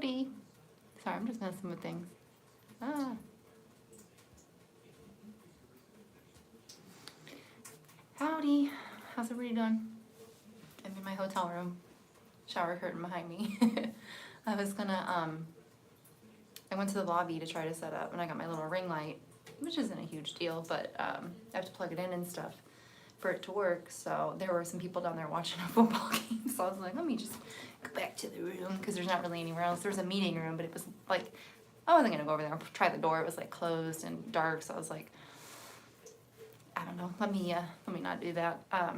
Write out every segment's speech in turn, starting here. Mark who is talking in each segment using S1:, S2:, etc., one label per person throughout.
S1: Howdy. Sorry, I'm just messing with things. Ah. Howdy. How's everybody doing? I'm in my hotel room. Shower curtain behind me. I was gonna, I went to the lobby to try to set up, and I got my little ring light, which isn't a huge deal, but I have to plug it in and stuff for it to work. So there were some people down there watching a football game. So I was like, let me just go back to the room, because there's not really anywhere else. There's a meeting room, but it was like, I wasn't gonna go over there and try the door. It was like closed and dark. So I was like, I don't know. Let me not do that. But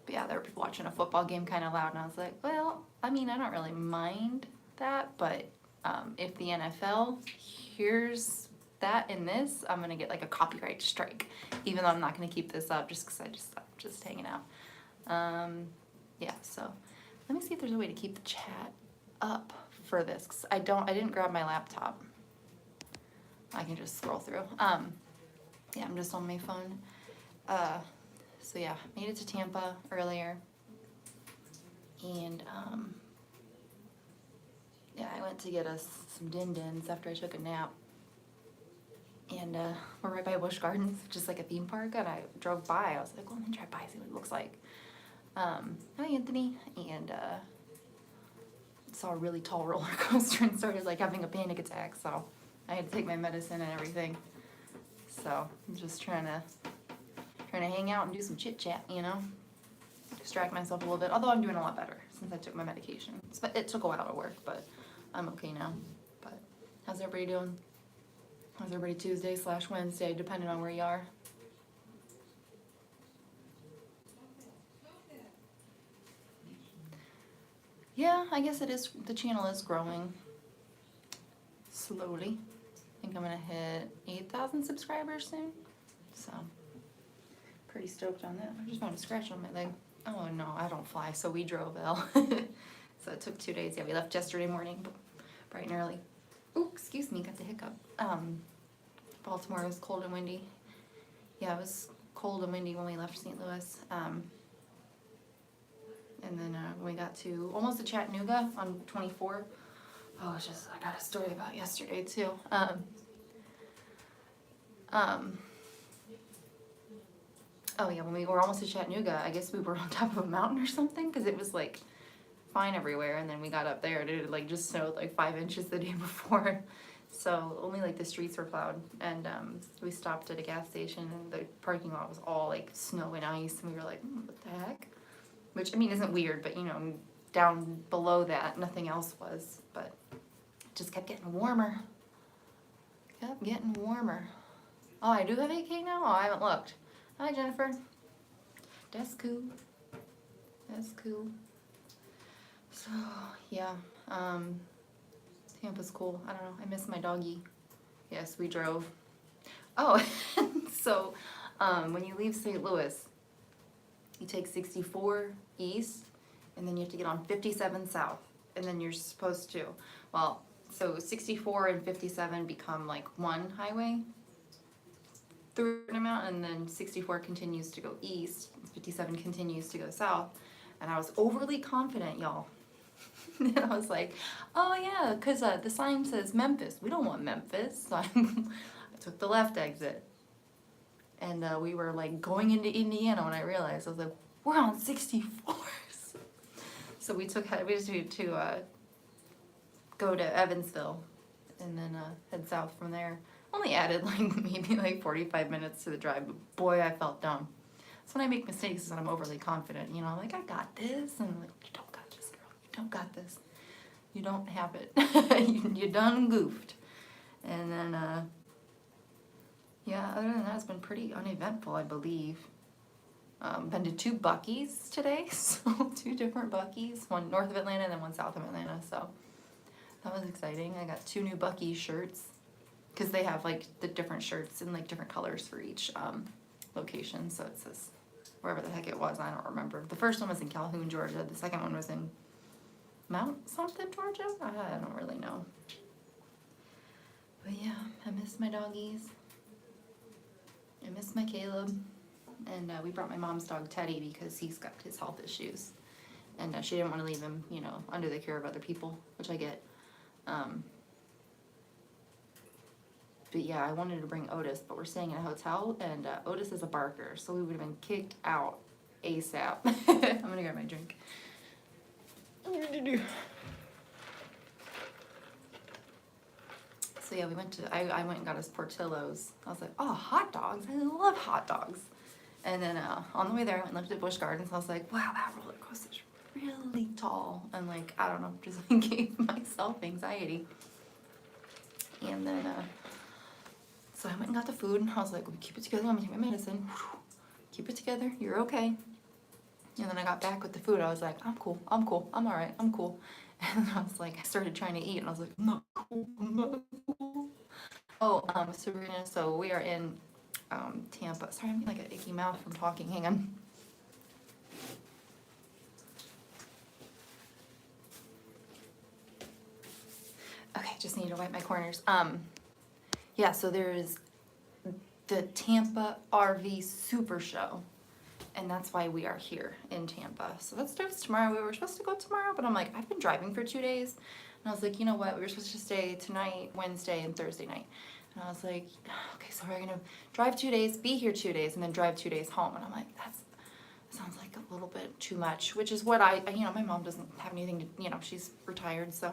S1: yeah, they were watching a football game kind of loud, and I was like, well, I mean, I don't really mind that, but if the NFL hears that in this, I'm gonna get like a copyright strike, even though I'm not gonna keep this up just because I just stopped just hanging out. Yeah, so let me see if there's a way to keep the chat up for this, 'cause I didn't grab my laptop. I can just scroll through. Yeah, I'm just on my phone. So yeah, made it to Tampa earlier, and yeah, I went to get us some din-dins after I took a nap, and we're right by Busch Gardens, which is like a theme park, and I drove by. I was like, well, let me drive by, see what it looks like. Hi, Anthony, and saw a really tall roller coaster and started like having a panic attack, so I had to take my medicine and everything. So I'm just trying to hang out and do some chit chat, you know, distract myself a little bit. Although I'm doing a lot better since I took my medication. It took a while to work, but I'm okay now. But how's everybody doing? How's everybody Tuesday/Wednesday, depending on where you are? Yeah, I guess it is. The channel is growing slowly. I think I'm gonna hit 8,000 subscribers soon. So pretty stoked on that. I just found a scratch on my leg. Oh no, I don't fly, so we drove ill. So it took 2 days. Yeah, we left yesterday morning, bright and early. Oh, excuse me, got the hiccup. Baltimore was cold and windy. Yeah, it was cold and windy when we left St. Louis. And then when we got to almost to Chattanooga on 24. Oh, it's just, I got a story about yesterday too. Oh yeah, when we were almost to Chattanooga, I guess we were on top of a mountain or something, because it was like fine everywhere, and then we got up there and it like just snowed like 5 inches the day before. So only like the streets were plowed, and we stopped at a gas station, and the parking lot was all like snow and ice, and we were like, what the heck? Which, I mean, isn't weird, but you know, down below that, nothing else was, but it just kept getting warmer. Kept getting warmer. Oh, I do have 8K now? Oh, I haven't looked. Hi, Jennifer. That's cool. That's cool. So, yeah, Tampa's cool. I don't know, I miss my doggy. Yes, we drove. Oh, so, when you leave St. Louis, you take 64 east, and then you have to get on 57 south, and then you're supposed to, well, so 64 and 57 become like one highway through an amount, and then 64 continues to go east, 57 continues to go south, and I was overly confident, y'all. And I was like, oh yeah, because the sign says Memphis. We don't want Memphis. So I took the left exit. And we were like going into Indiana when I realized, I was like, we're on 64s. So we just had to go to Evansville and then head south from there. Only added like maybe like 45 minutes to the drive, but boy, I felt dumb. So when I make mistakes is when I'm overly confident, you know, I'm like, I got this. And I'm like, you don't got this, girl. You don't got this. You don't have it. You done goofed. And then, yeah, other than that, it's been pretty uneventful, I believe. Been to 2 Buc-ee's today, so 2 different Buc-ee's, one north of Atlanta and then one south of Atlanta, so that was exciting. I got 2 new Buc-ee shirts, because they have like the different shirts in like different colors for each location, so it says wherever the heck it was, I don't remember. The first one was in Calhoun, Georgia, the second one was in Mount something, Georgia? I don't really know. But yeah, I miss my doggies. I miss my Caleb. And we brought my mom's dog Teddy because he's got his health issues. And she didn't want to leave him, you know, under the care of other people, which I get. But yeah, I wanted to bring Otis, but we're staying in a hotel, and Otis is a barker, so we would have been kicked out ASAP. I'm gonna grab my drink. So yeah, we went to, I went and got us Portillo's. I was like, oh, hot dogs, I love hot dogs. And then on the way there, I went and looked at Busch Gardens. I was like, wow, that roller coaster's really tall. And like, I don't know, just gave myself anxiety. And then, so I went and got the food. And I was like, well, keep it together, let me take my medicine. Keep it together, you're okay. And then I got back with the food. I was like, I'm cool, I'm all right, I'm cool. And then I was like, I started trying to eat, and I was like, I'm not cool, I'm not cool. Oh, so we are in Tampa. Sorry, I'm getting like an icky mouth from talking. Hang on. Okay, just need to wipe my corners. Yeah, so there's the Tampa RV Supershow, and that's why we are here in Tampa. So that starts tomorrow. We were supposed to go tomorrow, but I'm like, I've been driving for 2 days, and I was like, you know what? We were supposed to stay tonight, Wednesday, and Thursday night. And I was like, okay, so we're gonna drive 2 days, be here 2 days, and then drive 2 days home. And I'm like, that sounds like a little bit too much, which is what you know, my mom doesn't have anything to, you know, she's retired, so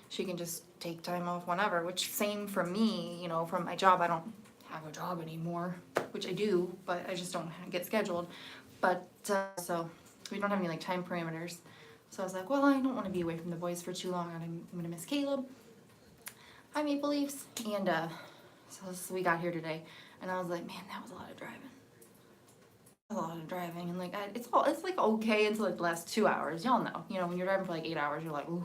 S1: she can just take time off whenever, which same for me, you know, from my job. I don't have a job anymore, which I do, but I just don't get scheduled. But, so we don't have any like time parameters. So I was like, well, I don't want to be away from the boys for too long, and I'm gonna miss Caleb. Hi, Maple Leafs. And so we got here today, and I was like, man, that was a lot of driving. A lot of driving, and like it's like okay until like the last 2 hours. Y'all know, you know, when you're driving for like 8 hours, you're like, ooh.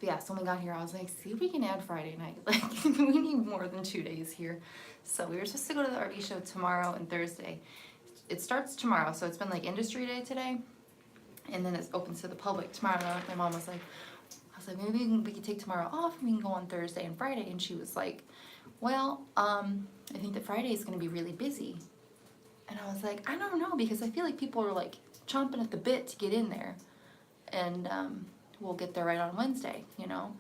S1: But yeah, so when we got here, I was like, see if we can add Friday night. Like, we need more than 2 days here. So we were supposed to go to the RV show tomorrow and Thursday. It starts tomorrow, so it's been like industry day today, and then it's open to the public tomorrow. And my mom was like, I was like, maybe we can take tomorrow off and we can go on Thursday and Friday. And she was like, well, I think that Friday is going to be really busy. And I was like, I don't know, because I feel like people are like chomping at the bit to get in there. And we'll get there right on Wednesday, you know.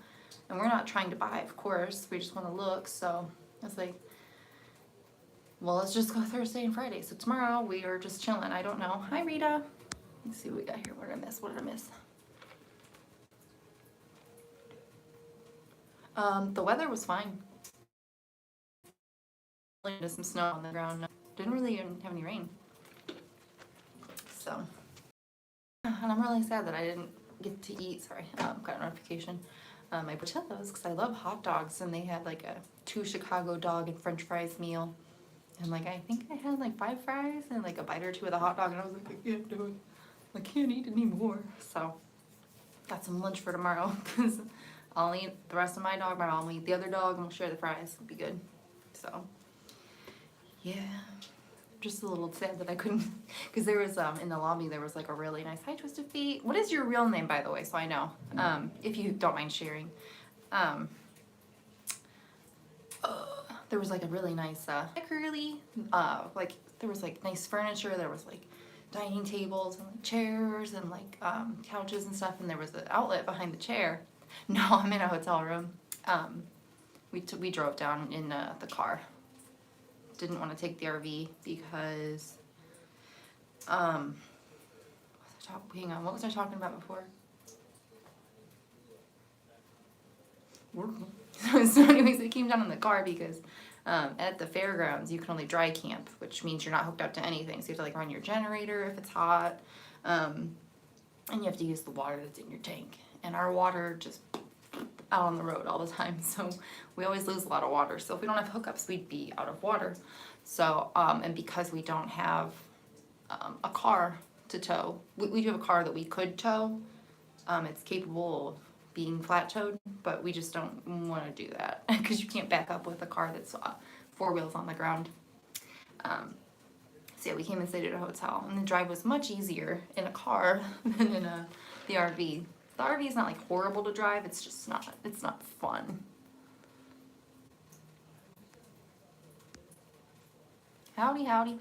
S1: And we're not trying to buy, of course. We just want to look. So I was like, well, let's just go Thursday and Friday. So tomorrow we are just chilling. I don't know. Hi, Rita. Let's see what we got here. What did I miss? What did I miss? The weather was fine. There's some snow on the ground. Didn't really even have any rain. So, and I'm really sad that I didn't get to eat. Sorry, got a notification. My Portillo's, because I love hot dogs, and they had like a 2 Chicago dog and French fries meal. And like, I think I had like 5 fries and like a bite or 2 of the hot dog, and I was like, I can't do it. I can't eat anymore. So, got some lunch for tomorrow, because I'll eat the rest of my dog, my mom will eat the other dog, and we'll share the fries. It'll be good. So, yeah. Just a little sad that I couldn't, because there was, in the lobby, there was like a really nice, hi Twisted Feet. What is your real name, by the way, so I know, if you don't mind sharing. There was like a really nice, curly, like, there was like nice furniture, there was like dining tables and like chairs and like, couches and stuff, and there was an outlet behind the chair. No, I'm in a hotel room. We drove down in the car. Didn't want to take the RV because, hang on, what was I talking about before? So anyways, we came down in the car because at the fairgrounds you can only dry camp, which means you're not hooked up to anything. So you have to like run your generator if it's hot, and you have to use the water that's in your tank. And our water just out on the road all the time, so we always lose a lot of water. So if we don't have hookups, we'd be out of water. So and because we don't have a car to tow, we do have a car that we could tow. It's capable of being flat towed, but we just don't want to do that because you can't back up with a car that's 4 wheels on the ground. So yeah, we came and stayed at a hotel, and the drive was much easier in a car than in the RV. The RV is not like horrible to drive, it's just not, it's not fun. Howdy, howdy.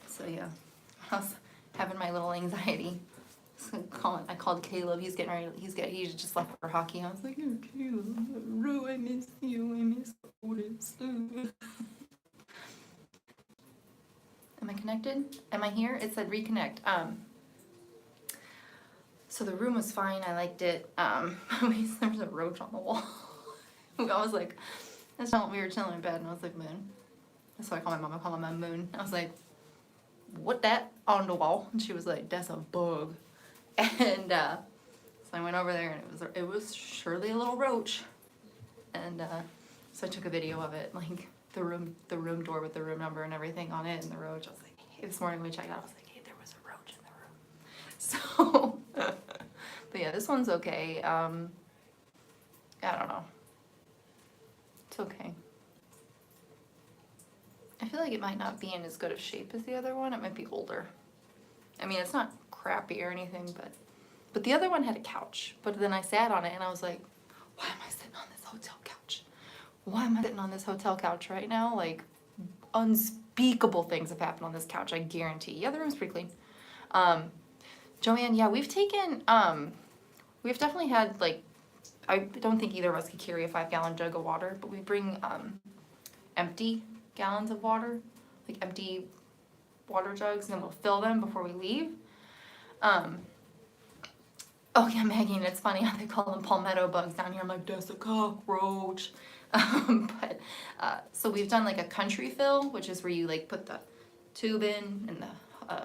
S1: So yeah, I was having my little anxiety. I called Caleb. He's getting ready. He just left for hockey. I was like, oh, Caleb, Rue, I miss you. I miss Otis. Am I connected? Am I here? It said reconnect. So the room was fine. I liked it. There was a roach on the wall. I was like, we were chilling in bed, and I was like, Moon. That's what I call my mom. I call my mom Moon. I was like, what that on the wall? And she was like, that's a bug. And so I went over there, and it was surely a little roach. And so I took a video of it, like the room door with the room number and everything on it, and the roach. I was like, hey, this morning when we checked out, I was like, hey, there was a roach in the room. So, but yeah, this one's okay. I don't know. It's okay. I feel like it might not be in as good of shape as the other one. It might be older. I mean, it's not crappy or anything, but the other one had a couch. But then I sat on it and I was like, why am I sitting on this hotel couch? Why am I sitting on this hotel couch right now? Like, unspeakable things have happened on this couch, I guarantee. Yeah, the room's pretty clean. Joanne, yeah, we've definitely had, like, I don't think either of us could carry a 5-gallon jug of water, but we bring empty gallons of water, like empty water jugs, and we'll fill them before we leave. Oh yeah, Maggie, and it's funny how they call them palmetto bugs down here. I'm like, that's a cockroach. So we've done like a country fill, which is where you like put the tube in and the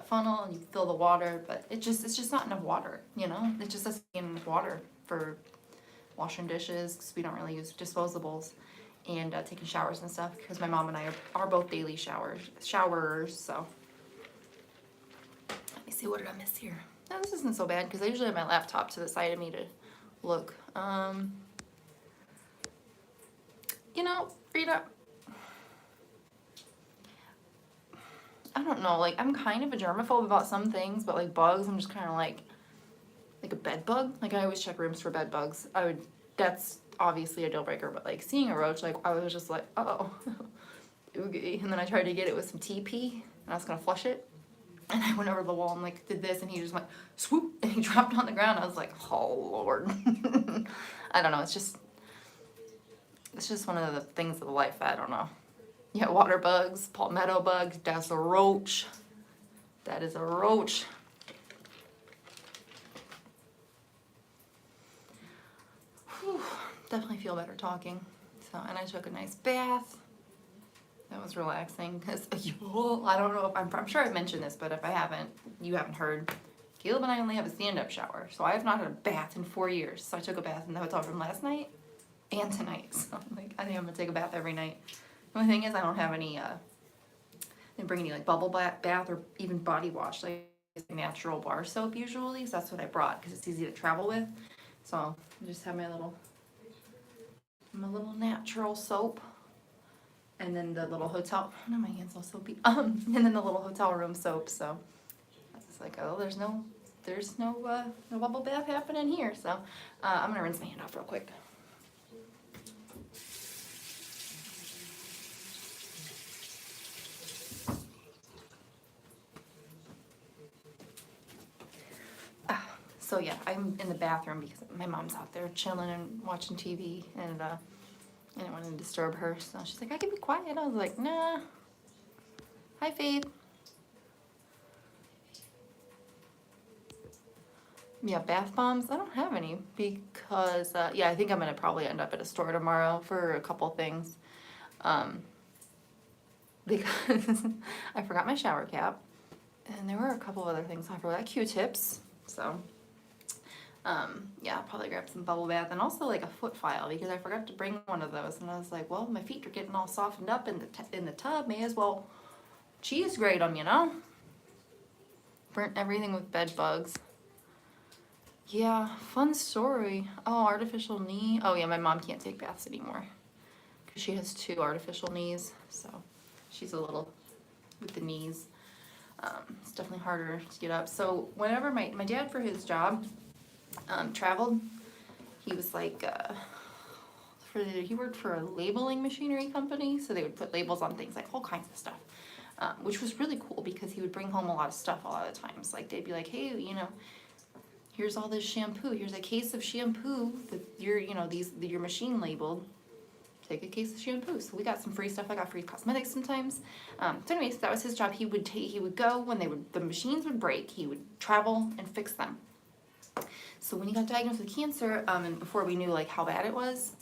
S1: funnel and you fill the water, but it's just not enough water, you know? It just doesn't get enough water for washing dishes, because we don't really use disposables, and taking showers and stuff, because my mom and I are both daily showerers, so. Let me see, what did I miss here? No, this isn't so bad, because I usually have my laptop to the side of me to look. You know, Rita, I don't know, like, I'm kind of a germaphobe about some things, but like bugs, I'm just kind of like a bed bug. Like, I always check rooms for bed bugs. That's obviously a deal breaker, but like seeing a roach, like, I was just like, oh, oogie. And then I tried to get it with some TP, and I was gonna flush it. And I went over the wall and like did this, and he just went swoop, and he dropped on the ground. I was like, oh Lord. I don't know, it's just one of the things of life, I don't know. Yeah, water bugs, palmetto bugs, that's a roach. That is a roach. Whew, definitely feel better talking. So, and I took a nice bath. That was relaxing, because I don't know if I'm sure I've mentioned this, but if I haven't, you haven't heard. Caleb and I only have a stand-up shower, so I have not had a bath in 4 years. So I took a bath in the hotel room last night and tonight. So like, I think I'm gonna take a bath every night. The only thing is I don't have any, I didn't bring any like bubble bath or even body wash, like natural bar soap usually. So that's what I brought, because it's easy to travel with. So I just have my little natural soap. And then the little hotel, oh no, my hand's all soapy. And then the little hotel room soap. So it's like, oh, there's no bubble bath happening here. So I'm gonna rinse my hand off real quick. So yeah, I'm in the bathroom because my mom's out there chilling and watching TV, and I didn't want to disturb her, so she's like, I can be quiet. I was like, nah. Hi, Faith. Yeah, bath bombs. I don't have any because, yeah, I think I'm going to probably end up at a store tomorrow for a couple things. Because I forgot my shower cap, and there were a couple other things. I forgot Q-tips, so... yeah, I'll probably grab some bubble bath, and also like a foot file, because I forgot to bring one of those, and I was like, well, my feet are getting all softened up in the tub, may as well cheese grate them, you know? Burnt everything with bed bugs. Yeah, fun story. Oh, artificial knee. Oh yeah, my mom can't take baths anymore because she has 2 artificial knees, so she's a little with the knees. It's definitely harder to get up. So whenever my dad, for his job, traveled, he was like, he worked for a labeling machinery company, so they would put labels on things, like all kinds of stuff. which was really cool because he would bring home a lot of stuff a lot of times. Like they'd be like, hey, you know, here's all this shampoo. Here's a case of shampoo that you're machine labeled. Take a case of shampoo. So we got some free stuff. I got free cosmetics sometimes. So anyways, that was his job. He would go when the machines would break. He would travel and fix them. So when he got diagnosed with cancer, and before we knew like how bad it was,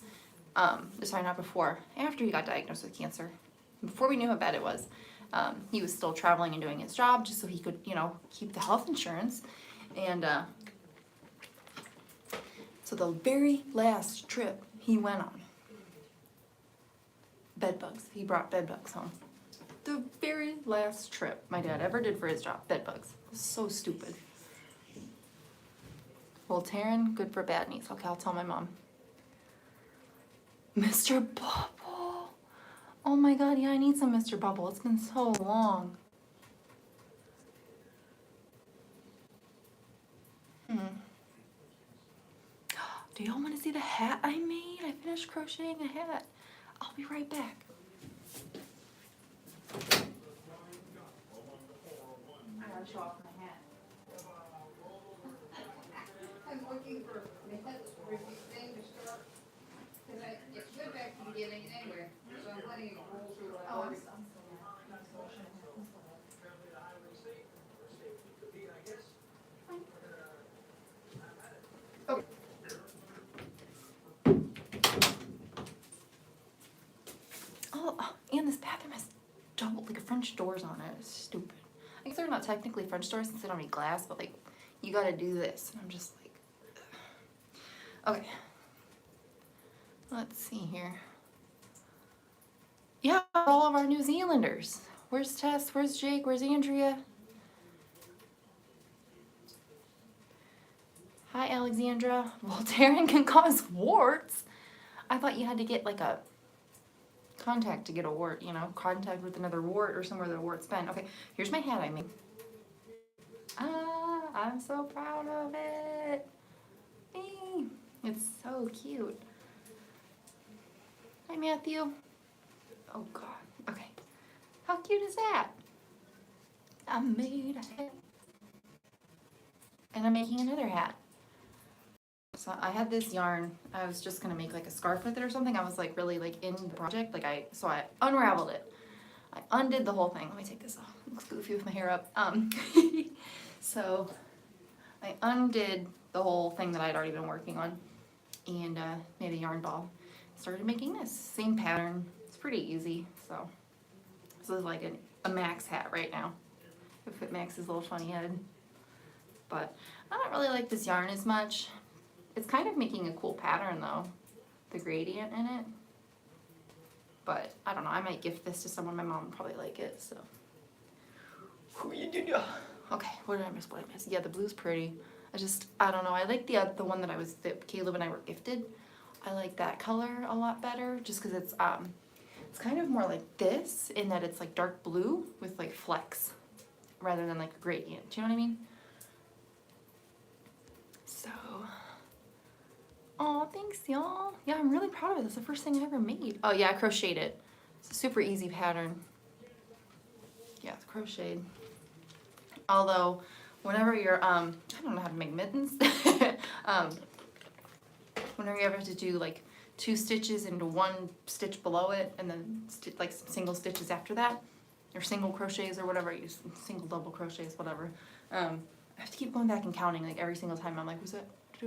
S1: sorry, not before, after he got diagnosed with cancer, before we knew how bad it was, he was still traveling and doing his job just so he could, you know, keep the health insurance. And so the very last trip he went on, bed bugs. He brought bed bugs home. The very last trip my dad ever did for his job, bed bugs. So stupid. Well, Taryn, good for bad knees. Okay, I'll tell my mom. Mr. Bubble. Oh my God, yeah, I need some Mr. Bubble. It's been so long. Do y'all want to see the hat I made? I finished crocheting a hat. I'll be right back. I gotta show off my hat.
S2: I'm looking for minutes for the thing to start, because it's good back from beginning anyway, so I'm letting it roll through what I
S1: Oh,
S2: ordered.
S1: Oh, and this bathroom has double, like, French doors on it. It's stupid. I guess they're not technically French doors since they don't have any glass, but, like, you gotta do this. And I'm just like, ugh. Okay. Let's see here. Yeah, all of our New Zealanders. Where's Tess? Where's Jake? Where's Andrea? Hi, Alexandra. Well, Taryn can cause warts. I thought you had to get, like, a contact to get a wart, you know, contact with another wart or somewhere the wart's been. Okay, here's my hat I made. Ah, I'm so proud of it. Hey, it's so cute. Hi, Matthew. Oh, God. Okay. How cute is that? I made a hat. And I'm making another hat. So I had this yarn. I was just gonna make like a scarf with it or something. I was like really like in the project. So I unraveled it. I undid the whole thing. Let me take this off. It looks goofy with my hair up. So I undid the whole thing that I'd already been working on and made a yarn ball. Started making this same pattern. It's pretty easy. So this is like a Max hat right now. I fit Max's little funny head. But I don't really like this yarn as much. It's kind of making a cool pattern though, the gradient in it. But I don't know, I might gift this to someone. My mom would probably like it, so. Okay, what did I miss? What did I miss? Yeah, the blue's pretty. I don't know, I like the one that Caleb and I were gifted. I like that color a lot better, just because it's kind of more like this, in that it's like dark blue with like flecks, rather than like a gradient. Do you know what I mean? So. Oh, thanks, y'all. Yeah, I'm really proud of it. That's the first thing I ever made. Oh, yeah, I crocheted it. It's a super easy pattern. Yeah, it's crocheted. Although, whenever you're, I don't know how to make mittens. Whenever you ever have to do, like, 2 stitches into 1 stitch below it, and then, like, some single stitches after that, or single crochets or whatever, I use single, double crochets, whatever. I have to keep going back and counting, like, every single time. I'm like,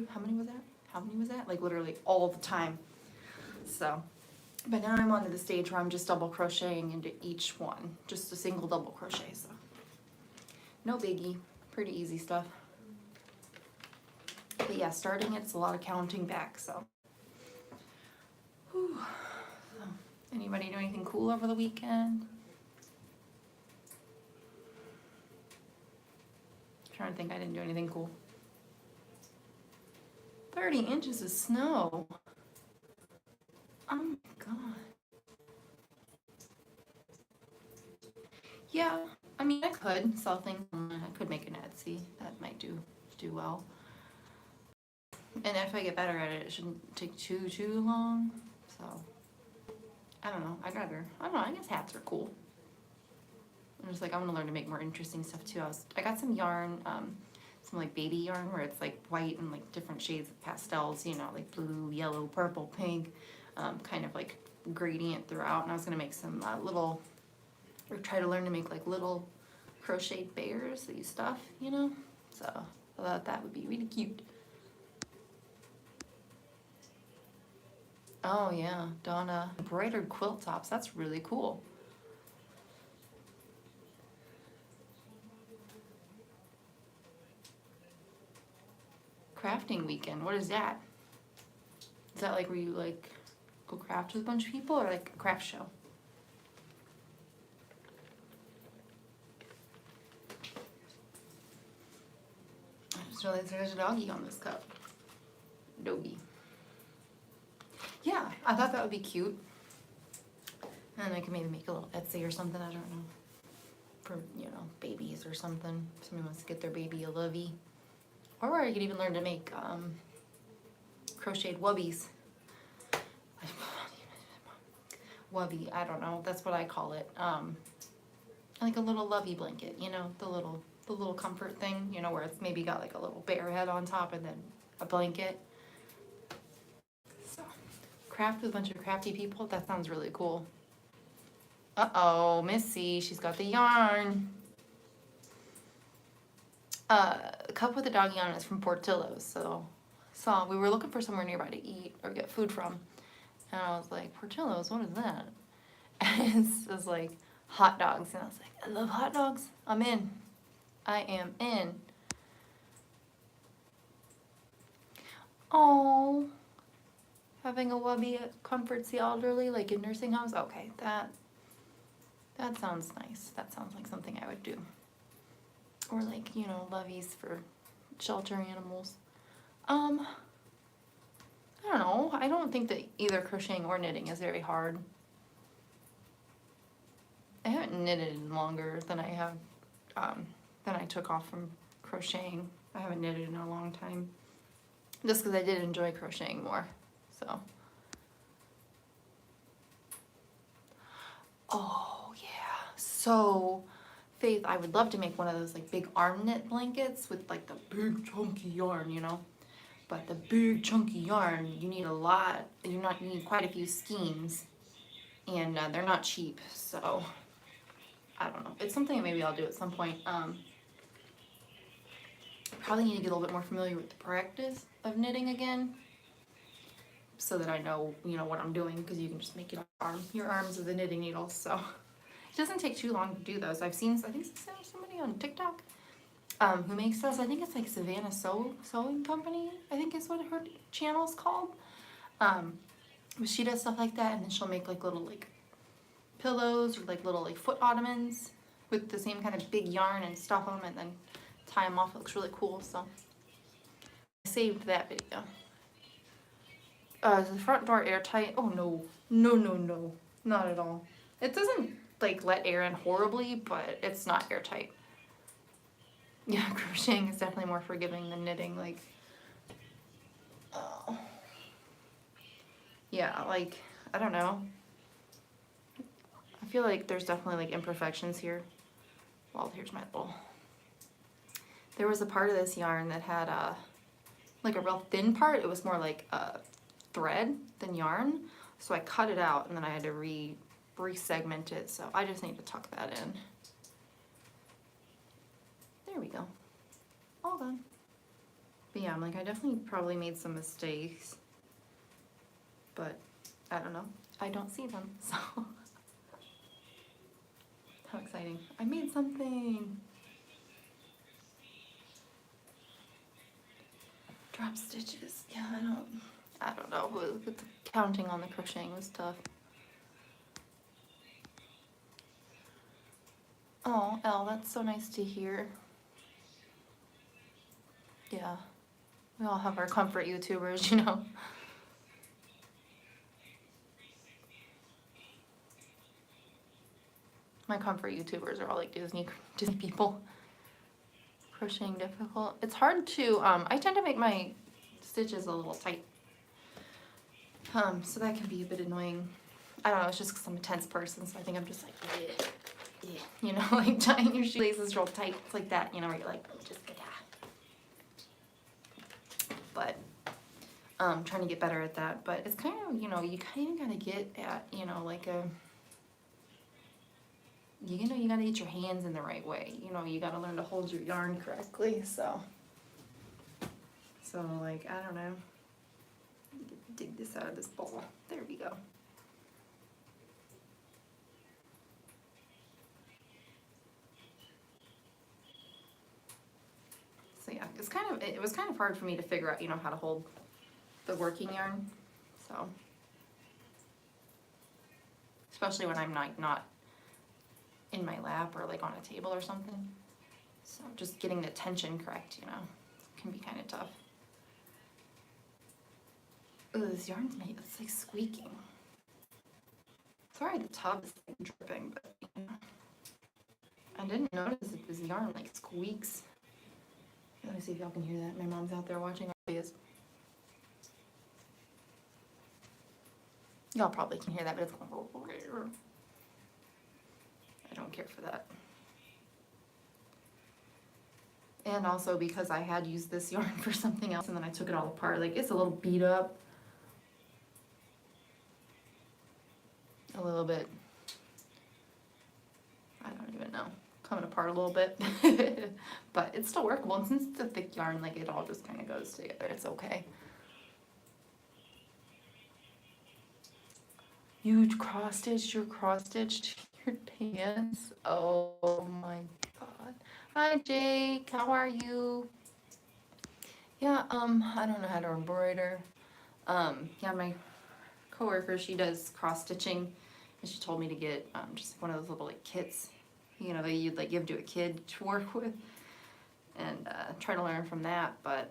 S1: how many was that? How many was that? Like literally all the time. So, but now I'm on to the stage where I'm just double crocheting into each one. Just a single double crochet, so. No biggie, pretty easy stuff. But yeah, starting it's a lot of counting back, so. Whew. So, anybody do anything cool over the weekend? I'm trying to think, I didn't do anything cool. 30 inches of snow. Oh my God. Yeah, I mean, I could sell things online. I could make an Etsy. That might do well. And if I get better at it, it shouldn't take too long. So, I don't know. I don't know. I guess hats are cool. I'm just like, I want to learn to make more interesting stuff too. I got some yarn, some like baby yarn where it's like white and like different shades of pastels, you know, like blue, yellow, purple, pink, kind of like gradient throughout. And I was gonna make some little, or try to learn to make like little crocheted bears that you stuff, you know. So I thought that would be really cute. Oh yeah, Donna, embroidered quilt tops. That's really cool. Crafting weekend. What is that? Is that like where you like go craft with a bunch of people, or like a craft show? I just realized there's a doggy on this cup. Doggy. Yeah, I thought that would be cute. And I could maybe make a little Etsy or something, I don't know. For, you know, babies or something. If somebody wants to get their baby a lovey. Or I could even learn to make crocheted wubbies. Wubby, I don't know. That's what I call it. Like a little lovey blanket, you know, the little comfort thing, you know, where it's maybe got like a little bear head on top and then a blanket. So, craft with a bunch of crafty people. That sounds really cool. Uh-oh, Missy, she's got the yarn. Cup with the doggy on is from Portillo, so we were looking for somewhere nearby to eat or get food from, and I was like, Portillo's, what is that? And it was like hot dogs, and I was like, I love hot dogs. I'm in. I am in. Oh, having a wubby comforts the elderly, like in nursing homes. Okay, that sounds nice. That sounds like something I would do. Or like, you know, loveys for shelter animals. I don't know. I don't think that either crocheting or knitting is very hard. I haven't knitted in longer than I have, than I took off from crocheting. I haven't knitted in a long time. Just because I did enjoy crocheting more, so. Oh, yeah. So, Faith, I would love to make one of those like big arm knit blankets with like the big chunky yarn, you know. But the big chunky yarn, you need a lot. You need quite a few skeins, and they're not cheap. So I don't know. It's something that maybe I'll do at some point. Probably need to get a little bit more familiar with the practice of knitting again, so that I know, you know, what I'm doing, because you can just make your arms with a knitting needle. So it doesn't take too long to do those. I think somebody on TikTok who makes those. I think it's like Savannah Sewing Company, I think is what her channel's called. But she does stuff like that, and then she'll make like little like pillows or like little like foot ottomans with the same kind of big yarn and stuff them and then tie them off. It looks really cool. So I saved that video. Is the front door airtight? Oh no, not at all. It doesn't like let air in horribly, but it's not airtight. Yeah, crocheting is definitely more forgiving than knitting. Like, oh, yeah, like, I don't know. I feel like there's definitely like imperfections here. Well, here's my little. There was a part of this yarn that had like a real thin part. It was more like thread than yarn. So I cut it out, and then I had to re-segment it. So I just need to tuck that in. There we go. All done. But yeah, I'm like, I definitely probably made some mistakes. But I don't know. I don't see them, so. How exciting. I made something. Drop stitches. Yeah, I don't know. The counting on the crocheting was tough. Oh, Elle, that's so nice to hear. Yeah. We all have our comfort YouTubers, you know. My comfort YouTubers are all like Disney people. Crocheting difficult. It's hard to, I tend to make my stitches a little tight. So that can be a bit annoying. I don't know, it's just because I'm a tense person, so I think I'm just like, bleh. you know, like tying your shoelaces real tight. It's like that, you know, where you're like, just but trying to get better at that. But it's kind of, you know, you kind of gotta get at, you know, like you know, you gotta get your hands in the right way. You know, you gotta learn to hold your yarn correctly. So like, I don't know. Dig this out of this bowl. There we go. So yeah, it was kind of hard for me to figure out, you know, how to hold the working yarn. So especially when I'm not in my lap or like on a table or something. So just getting the tension correct, you know, can be kind of tough. Ooh, this yarn's made, it's like squeaking. Sorry the tub is like dripping, but you know, I didn't notice that this yarn like squeaks. Let me see if y'all can hear that. My mom's out there watching. Y'all probably can hear that, but it's going. I don't care for that. And also because I had used this yarn for something else and then I took it all apart. Like, it's a little beat up. A little bit. I don't even know. Coming apart a little bit. But it's still workable. And since it's a thick yarn, like, it all just kind of goes together. It's okay. You cross-stitched your pants? Oh my god. Hi Jake, how are you? Yeah, I don't know how to embroider. Yeah, my coworker, she does cross-stitching, and she told me to get just one of those little like kits, you know, that you'd like give to a kid to work with, and try to learn from that. But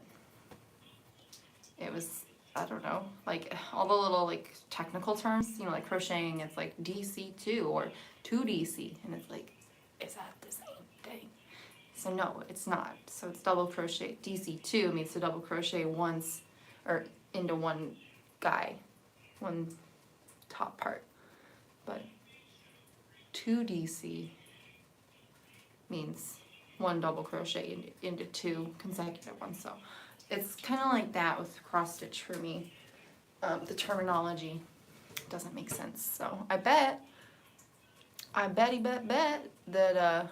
S1: it was, I don't know, like all the little like technical terms, you know, like crocheting, it's like DC2 or 2DC, and it's like, is that the same thing? So no, it's not. So it's double crochet. DC2 means to double crochet once, or into one guy, one top part. But 2DC means one double crochet into two consecutive ones. So it's kind of like that with cross stitch for me. The terminology doesn't make sense. So I bet that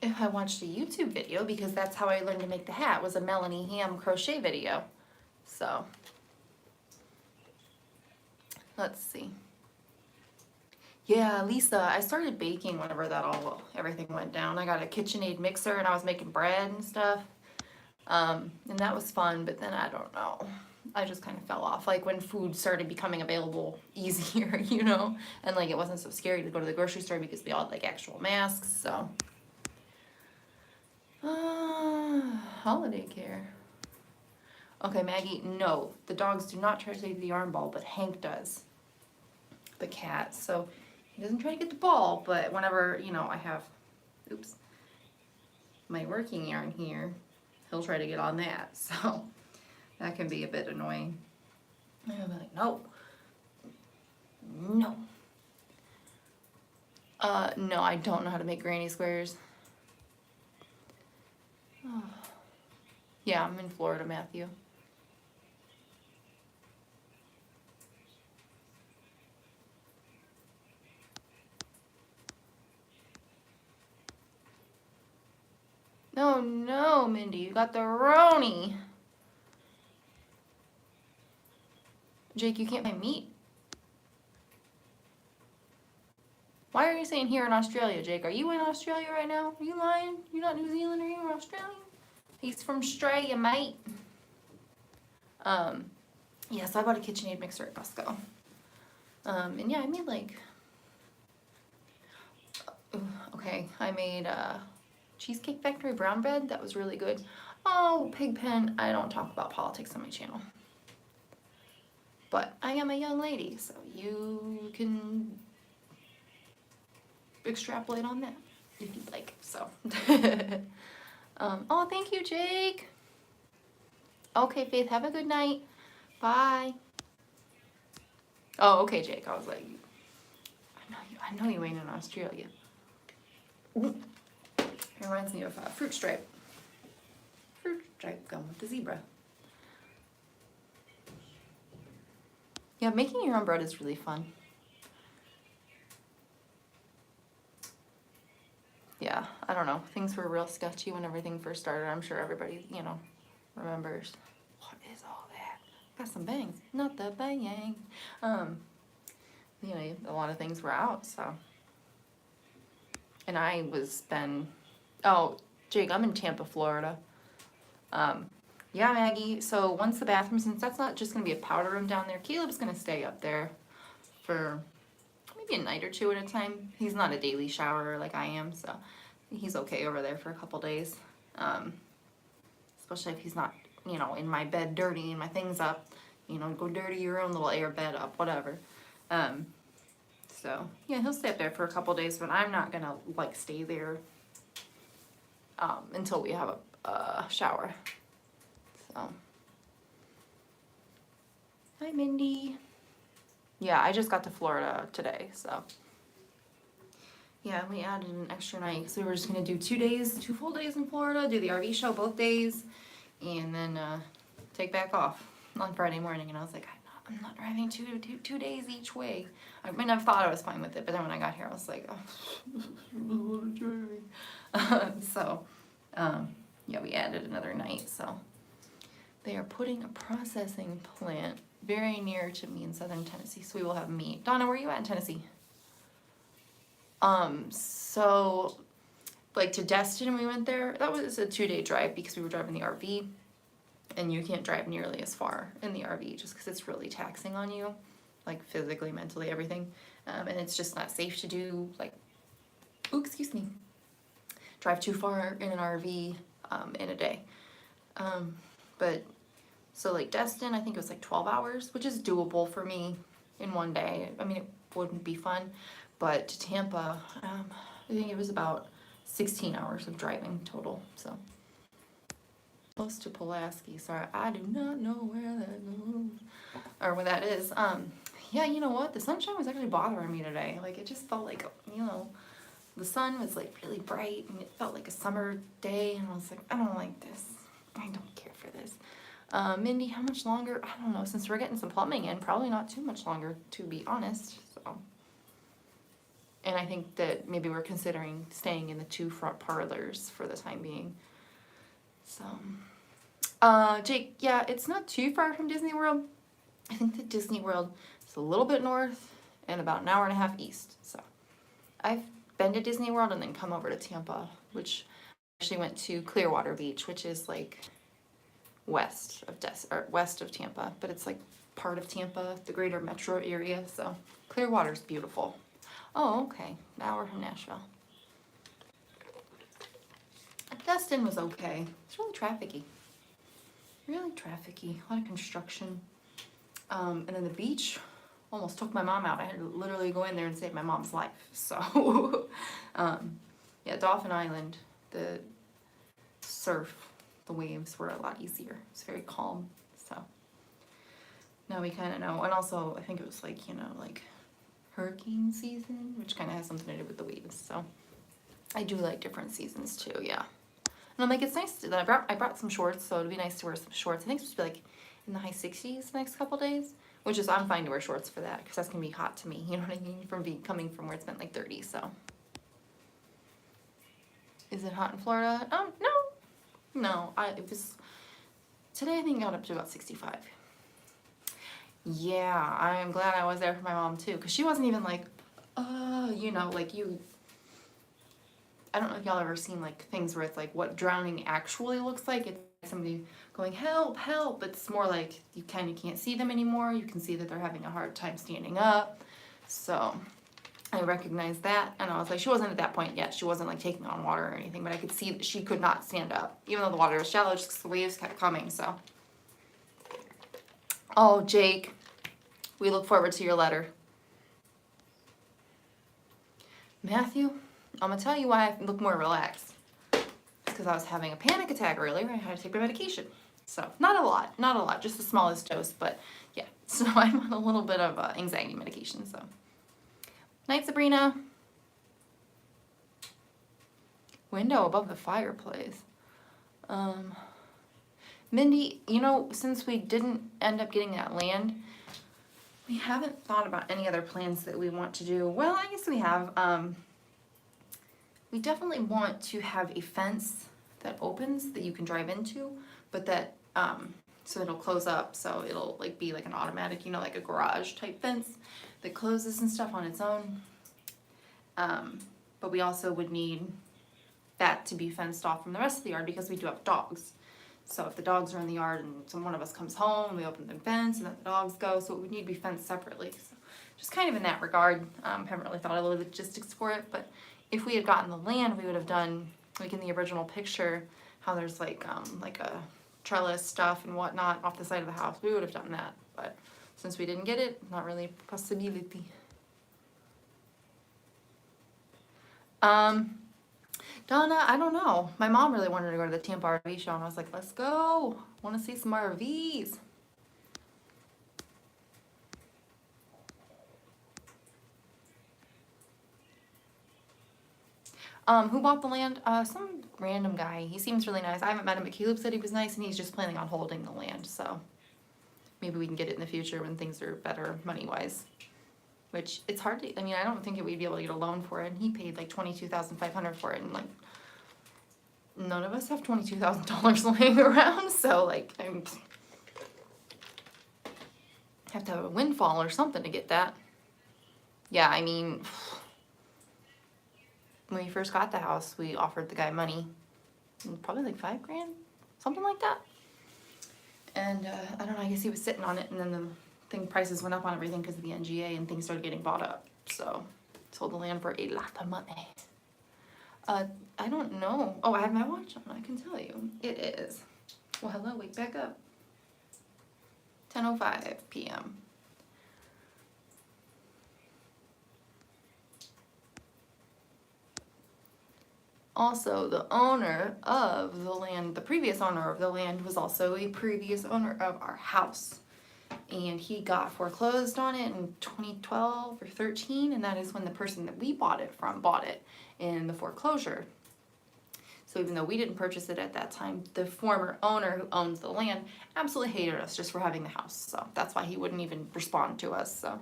S1: if I watched a YouTube video, because that's how I learned to make the hat, was a Melanie Ham crochet video. So let's see. Yeah, Lisa, I started baking whenever everything went down. I got a KitchenAid mixer and I was making bread and stuff. And that was fun, but then I don't know. I just kind of fell off. Like when food started becoming available easier, you know? And like it wasn't so scary to go to the grocery store because we all had like actual masks, so. Holiday care. Okay, Maggie, no. The dogs do not try to take the yarn ball, but Hank does. The cat. So he doesn't try to get the ball, but whenever, you know, I have, oops, my working yarn here, he'll try to get on that. So that can be a bit annoying. And I'll be like, no. No. No, I don't know how to make granny squares. Oh. Yeah, I'm in Florida, Matthew. No, no, Mindy, you got the Roni. Jake, you can't buy meat. Why are you saying here in Australia, Jake? Are you in Australia right now? Are you lying? You're not New Zealand, are you Australian? He's from Australia, mate. Yeah, so I bought a KitchenAid mixer at Costco. And yeah, I made like, okay, I made Cheesecake Factory brown bread. That was really good. Oh, Pigpen, I don't talk about politics on my channel. But I am a young lady, so you can extrapolate on that if you'd like, so. Oh, thank you, Jake. Okay, Faith, have a good night. Bye. Oh, okay, Jake. I was like, I know you ain't in Australia. It reminds me of fruit stripe. Fruit stripe gum with the zebra. Yeah, making your own bread is really fun. Yeah, I don't know. Things were real sketchy when everything first started. I'm sure everybody, you know, remembers. What is all that? Got some bangs. Not the bang. You know, a lot of things were out, so. And I was been, oh, Jake, I'm in Tampa, Florida. Yeah, Maggie, so once the bathroom, since that's not just gonna be a powder room down there, Caleb's gonna stay up there for maybe a night or two at a time. He's not a daily showerer like I am, so he's okay over there for a couple days. Especially if he's not, you know, in my bed dirty and my things up, you know, go dirty your own little air bed up, whatever. So yeah, he'll stay up there for a couple days, but I'm not gonna like stay there until we have a shower. So hi Mindy. Yeah, I just got to Florida today, so yeah, we added an extra night, so we were just gonna do 2 full days in Florida, do the RV show both days, and then take back off on Friday morning. And I was like, I'm not driving two days each way. I mean, I thought I was fine with it, but then when I got here, I was like, oh, so yeah, we added another night. So they are putting a processing plant very near to me in southern Tennessee, so we will have meat. Donna, where are you at in Tennessee? So like to Destin, we went there. That was a 2-day drive because we were driving the RV, and you can't drive nearly as far in the RV just because it's really taxing on you, like physically, mentally, everything. And it's just not safe to do like, drive too far in an RV in a day. But so like Destin, I think it was like 12 hours, which is doable for me in one day. I mean, it wouldn't be fun, but to Tampa, I think it was about 16 hours of driving total, so. Close to Pulaski, sorry, I do not know where that goes, or where that is. Yeah, you know what, the sunshine was actually bothering me today. Like, it just felt like, you know, the sun was like really bright, and it felt like a summer day, and I was like, I don't like this. I don't care for this. Mindy, how much longer? I don't know, since we're getting some plumbing in, probably not too much longer, to be honest, so. And I think that maybe we're considering staying in the 2 front parlors for the time being. So, Jake, yeah, it's not too far from Disney World. I think that Disney World is a little bit north and about an hour and a half east. So, I've been to Disney World and then come over to Tampa, which actually went to Clearwater Beach, which is like west of Tampa, but it's like part of Tampa, the greater metro area. So, Clearwater's beautiful. Oh, okay. An hour from Nashville. Destin was okay. It's really trafficy. Really trafficy. A lot of construction. And then the beach almost took my mom out. I had to literally go in there and save my mom's life. So, yeah, Dolphin Island, the surf, the waves were a lot easier. It's very calm. So, now we kind of know. And also, I think it was like, you know, like hurricane season, which kind of has something to do with the waves. So, I do like different seasons too, yeah. And I'm like, it's nice that I brought some shorts, so it'd be nice to wear some shorts. I think it's supposed to be like in the high 60s the next couple days, which is, I'm fine to wear shorts for that, because that's gonna be hot to me, you know what I mean, coming from where it's been like 30, so. Is it hot in Florida? No, it was, today I think it got up to about 65. Yeah, I'm glad I was there for my mom too, because she wasn't even like, you know, like you, I don't know if y'all ever seen like things where it's like what drowning actually looks like. It's somebody going, help, help. It's more like you kind of can't see them anymore. You can see that they're having a hard time standing up. So I recognized that, and I was like, she wasn't at that point yet. She wasn't like taking on water or anything, but I could see that she could not stand up, even though the water was shallow, just because the waves kept coming, so. Oh, Jake, we look forward to your letter. Matthew, I'm gonna tell you why I look more relaxed. It's because I was having a panic attack earlier. I had to take my medication. So, not a lot, just the smallest dose, but yeah. So I'm on a little bit of anxiety medication, so. Night, Sabrina. Window above the fireplace. Mindy, you know, since we didn't end up getting that land, we haven't thought about any other plans that we want to do. Well, I guess we have. We definitely want to have a fence that opens that you can drive into, but that, so it'll close up, so it'll like be like an automatic, you know, like a garage type fence that closes and stuff on its own. But we also would need that to be fenced off from the rest of the yard because we do have dogs. So if the dogs are in the yard and one of us comes home, we open the fence and then the dogs go, so it would need to be fenced separately. So just kind of in that regard, haven't really thought of the logistics for it, but if we had gotten the land, we would have done, like in the original picture, how there's like a trellis stuff and whatnot off the side of the house. We would have done that, but since we didn't get it, not really a possibility. Donna, I don't know. My mom really wanted to go to the Tampa RV show, and I was like, let's go. I want to see some RVs. Who bought the land? Some random guy. He seems really nice. I haven't met him, but Caleb said he was nice, and he's just planning on holding the land, so maybe we can get it in the future when things are better money-wise. Which, it's hard to, I mean, I don't think we'd be able to get a loan for it, and he paid like $22,500 for it, and like, none of us have $22,000 laying around, so like, I have to have a windfall or something to get that. Yeah, I mean, when we first got the house, we offered the guy money, probably like $5 grand, something like that. And I don't know, I guess he was sitting on it, and then the prices went up on everything because of the NGA, and things started getting bought up. So sold the land for a lot of money. I don't know. Oh, I have my watch on. I can tell you. It is. Well, hello. Wake back up. 10:05 p.m. Also, the owner of the land, the previous owner of the land, was also a previous owner of our house. And he got foreclosed on it in 2012 or 13, and that is when the person that we bought it from bought it in the foreclosure. So even though we didn't purchase it at that time, the former owner who owns the land absolutely hated us just for having the house. So that's why he wouldn't even respond to us. So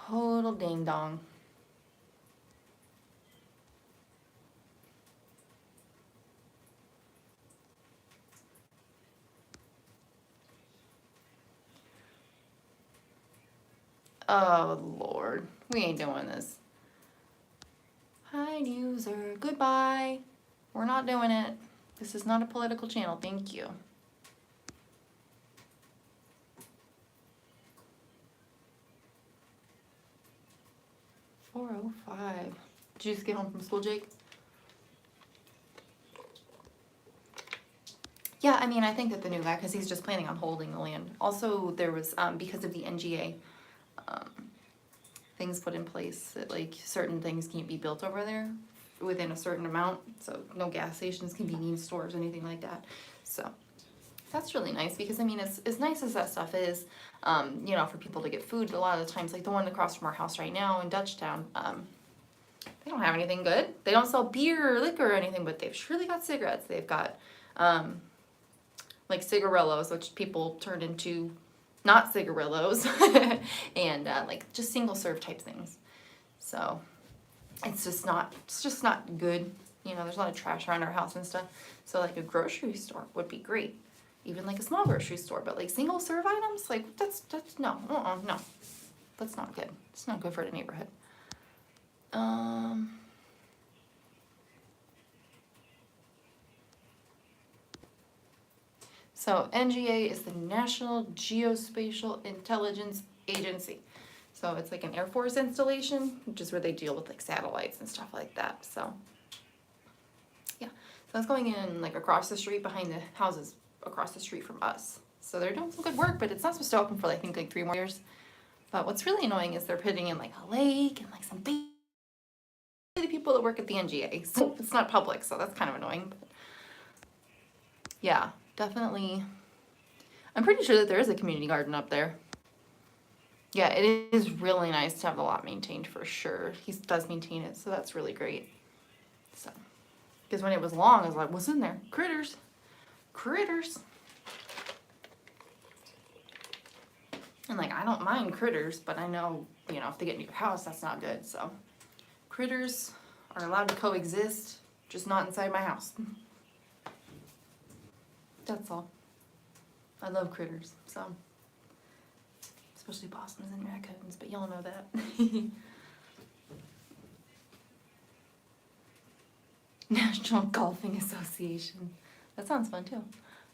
S1: total ding dong. Oh, Lord. We ain't doing this. Hi, user. Goodbye. We're not doing it. This is not a political channel. Thank you. $4:05. Did you just get home from school, Jake? Yeah, I mean, I think that the new guy, because he's just planning on holding the land. Also, there was, because of the NGA, things put in place that like certain things can't be built over there within a certain amount, so no gas stations, convenience stores, anything like that. So that's really nice, because I mean, as nice as that stuff is, you know, for people to get food, a lot of the times, like the one across from our house right now in Dutchtown, they don't have anything good. They don't sell beer or liquor or anything, but they've surely got cigarettes. They've got like cigarillos, which people turned into not cigarillos, and like just single serve type things. So it's just not good. You know, there's a lot of trash around our house and stuff. So like a grocery store would be great, even like a small grocery store. But like single serve items, like that's no, no, that's not good. It's not good for the neighborhood. So NGA is the National Geospatial Intelligence Agency. So it's like an Air Force installation, which is where they deal with like satellites and stuff like that. So yeah, so that's going in like across the street behind the houses across the street from us. So they're doing some good work, but it's not supposed to open for I think like 3 more years. But what's really annoying is they're putting in like a lake and like some big the people that work at the NGA. So it's not public, so that's kind of annoying. But yeah, definitely. I'm pretty sure that there is a community garden up there. Yeah, it is really nice to have the lot maintained for sure. He does maintain it, so that's really great. So, because when it was long, I was like, what's in there? Critters. Critters. And like, I don't mind critters, but I know, you know, if they get into your house, that's not good. So, critters are allowed to coexist, just not inside my house. That's all. I love critters, so. Especially possums and raccoons, but y'all know that. National Golfing Association. That sounds fun too.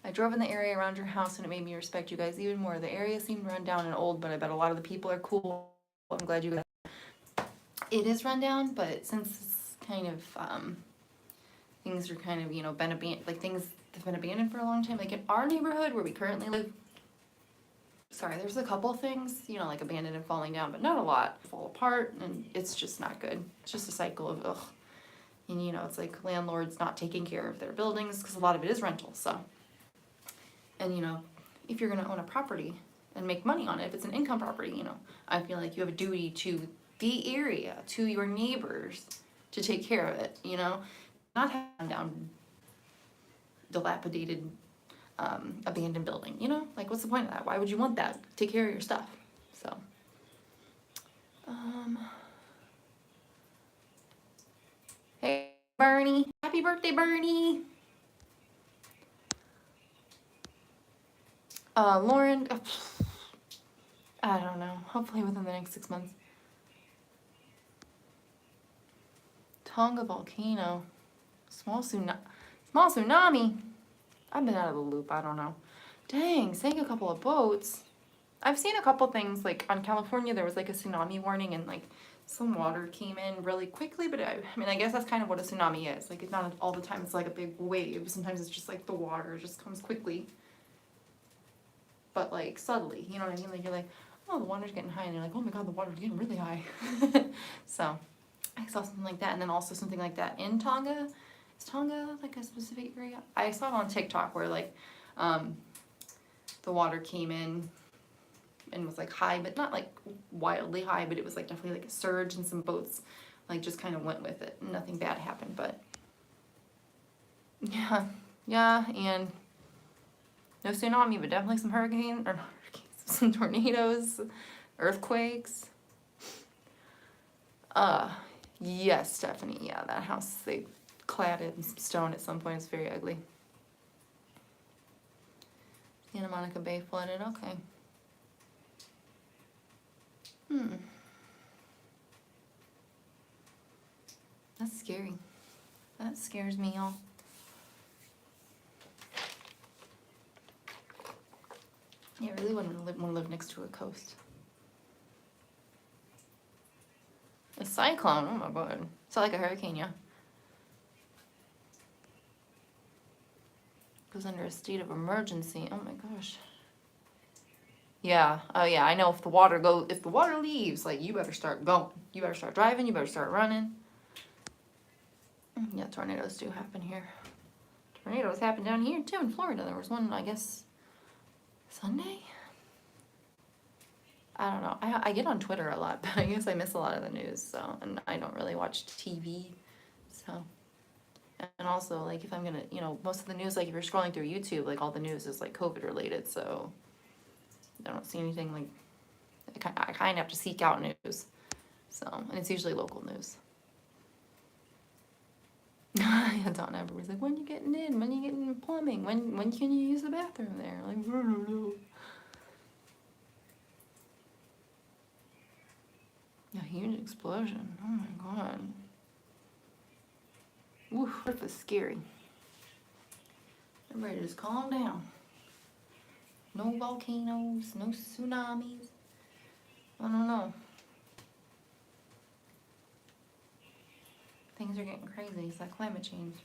S1: I drove in the area around your house and it made me respect you guys even more. The area seemed run down and old, but I bet a lot of the people are cool. I'm glad you guys. It is run down, but since it's kind of things are kind of, you know, been abandoned, like things have been abandoned for a long time. Like in our neighborhood where we currently live, sorry, there's a couple things, you know, like abandoned and falling down, but not a lot. Fall apart, and it's just not good. It's just a cycle of ugh. And you know, it's like landlords not taking care of their buildings because a lot of it is rental. So, and you know, if you're gonna own a property and make money on it, if it's an income property, you know, I feel like you have a duty to the area, to your neighbors, to take care of it. You know, not have down dilapidated abandoned building, you know? Like, what's the point of that? Why would you want that? Take care of your stuff. So, hey, Bernie. Happy birthday, Bernie. Lauren, I don't know. Hopefully within the next 6 months. Tonga volcano. Small tsunami. I've been out of the loop. I don't know. Dang, sank a couple of boats. I've seen a couple things, like on California, there was like a tsunami warning and like some water came in really quickly, but I mean, I guess that's kind of what a tsunami is. Like, it's not all the time, it's like a big wave. Sometimes it's just like the water just comes quickly, but like subtly, you know what I mean? Like, you're like, oh, the water's getting high, and you're like, oh my god, the water's getting really high. So, I saw something like that, and then also something like that in Tonga. Is Tonga like a specific area? I saw it on TikTok where like, the water came in and was like high, but not like wildly high, but it was like definitely like a surge, and some boats like just kind of went with it. Nothing bad happened, but yeah, and no tsunami, but definitely some some tornadoes, earthquakes. Yes, Stephanie, yeah, that house, they clad it in some stone at some point. It's very ugly. Santa Monica Bay flooded, okay. That's scary. That scares me, y'all. Yeah, I really wouldn't want to live next to a coast. A cyclone, oh my god. It's like a hurricane, yeah. Goes under a state of emergency. Oh my gosh. Yeah. Oh yeah. I know if the water leaves, like, you better start going. You better start driving. You better start running. Yeah, tornadoes do happen here. Tornadoes happen down here too in Florida. There was one, I guess, Sunday. I don't know. I get on Twitter a lot, but I guess I miss a lot of the news. So, and I don't really watch TV. So, and also, like, if I'm gonna, you know, most of the news, like, if you're scrolling through YouTube, like, all the news is like COVID related. So, I don't see anything like. I kind of have to seek out news. So, and it's usually local news. Yeah, Don everybody's like, when you getting in? When you getting plumbing? When can you use the bathroom there? Like, I don't know. A huge explosion. Oh my god. Woof, that was scary. Everybody just calm down. No volcanoes, no tsunamis. I don't know. Things are getting crazy. It's like climate change.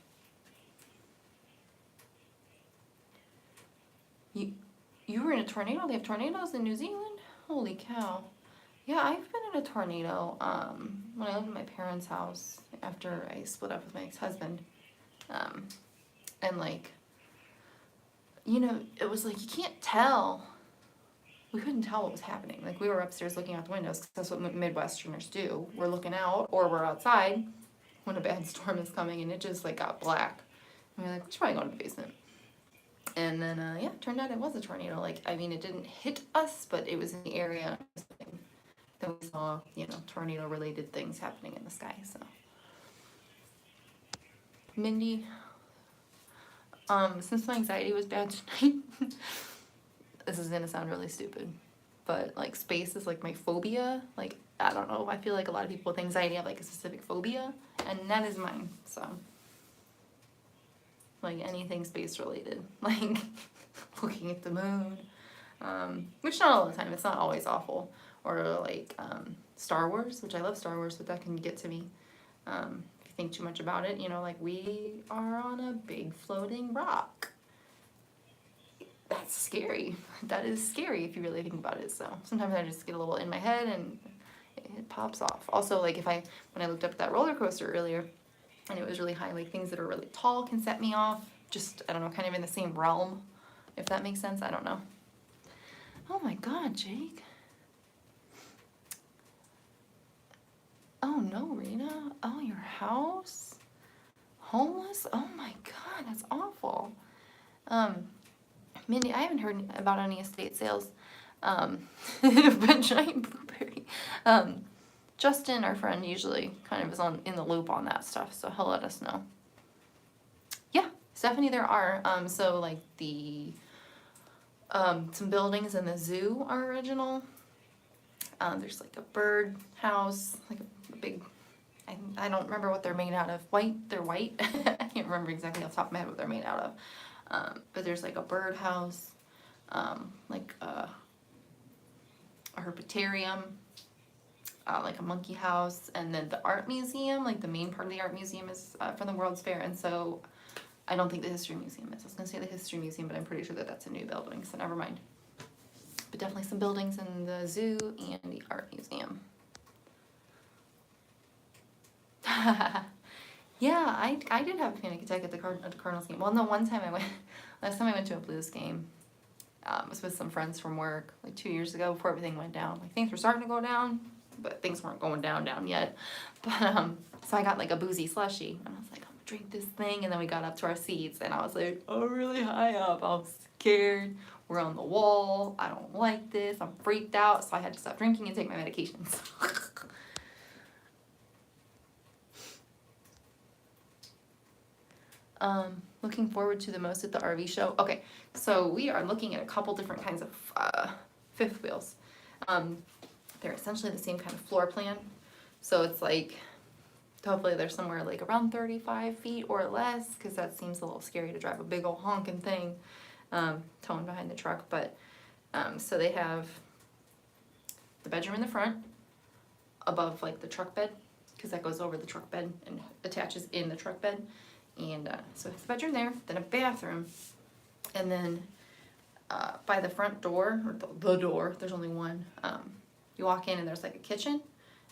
S1: You were in a tornado? They have tornadoes in New Zealand? Holy cow. Yeah, I've been in a tornado when I lived in my parents' house after I split up with my ex-husband. And like, you know, it was like, you can't tell we couldn't tell what was happening. Like we were upstairs looking out the windows because that's what Midwesterners do. We're looking out or we're outside when a bad storm is coming, and it just like got black. And we're like, we should probably go to the basement. And then yeah, it turned out it was a tornado. Like, I mean, it didn't hit us, but it was in the area that we saw, you know, tornado related things happening in the sky. So Mindy, since my anxiety was bad tonight, this is gonna sound really stupid, but like space is like my phobia. Like, I don't know, I feel like a lot of people with anxiety have like a specific phobia, and that is mine. So like anything space related, like looking at the moon, which not all the time, it's not always awful, or like Star Wars, which I love Star Wars, but that can get to me if you think too much about it. You know, like we are on a big floating rock. That's scary. That is scary if you really think about it. So sometimes I just get a little in my head and it pops off. Also, like when I looked up at that roller coaster earlier and it was really high, like things that are really tall can set me off. Just, I don't know, kind of in the same realm, if that makes sense. I don't know. Oh my God, Jake. Oh no, Rena. Oh, your house? Homeless? Oh my God, that's awful. Mindy, I haven't heard about any estate sales, but Giant Blueberry. Justin, our friend, usually kind of is in the loop on that stuff, so he'll let us know. Yeah, Stephanie, there are. So like the some buildings in the zoo are original. There's like a bird house, like a big. I don't remember what they're made out of. White. They're white. I can't remember exactly off the top of my head what they're made out of. But there's like a bird house, like a herpetarium, like a monkey house, and then the art museum, like the main part of the art museum is from the World's Fair, and so I don't think the history museum is. I was gonna say the history museum, but I'm pretty sure that that's a new building, so never mind. But definitely some buildings in the zoo and the art museum. Yeah, I did have a panic attack at the Cardinals game. Well, no, last time I went to a Blues game, was with some friends from work, like 2 years ago, before everything went down. Like, things were starting to go down, but things weren't going down yet. But, so I got, like, a boozy slushie, and I was like, I'm gonna drink this thing, and then we got up to our seats, and I was like, oh, really high up, I was scared, we're on the wall, I don't like this, I'm freaked out, so I had to stop drinking and take my medications. Looking forward to the most at the RV show. Okay, so we are looking at a couple different kinds of fifth wheels. They're essentially the same kind of floor plan. So it's like, hopefully they're somewhere like around 35 feet or less, because that seems a little scary to drive a big old honking thing towing behind the truck. But so they have the bedroom in the front above like the truck bed, because that goes over the truck bed and attaches in the truck bed. And so it's a bedroom there, then a bathroom, and then by the front door, or the door, there's only one, you walk in and there's like a kitchen,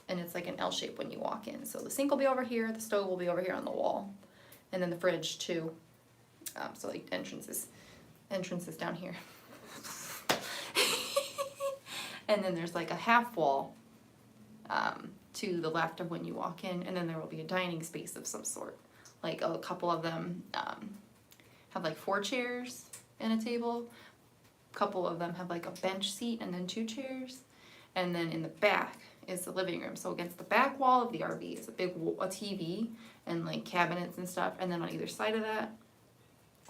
S1: and it's like an L shape when you walk in. So the sink will be over here, the stove will be over here on the wall, and then the fridge too. So like entrances down here. And then there's like a half wall to the left of when you walk in, and then there will be a dining space of some sort. Like a couple of them have like 4 chairs and a table. A couple of them have like a bench seat and then 2 chairs. And then in the back is the living room. So against the back wall of the RV is a TV and like cabinets and stuff. And then on either side of that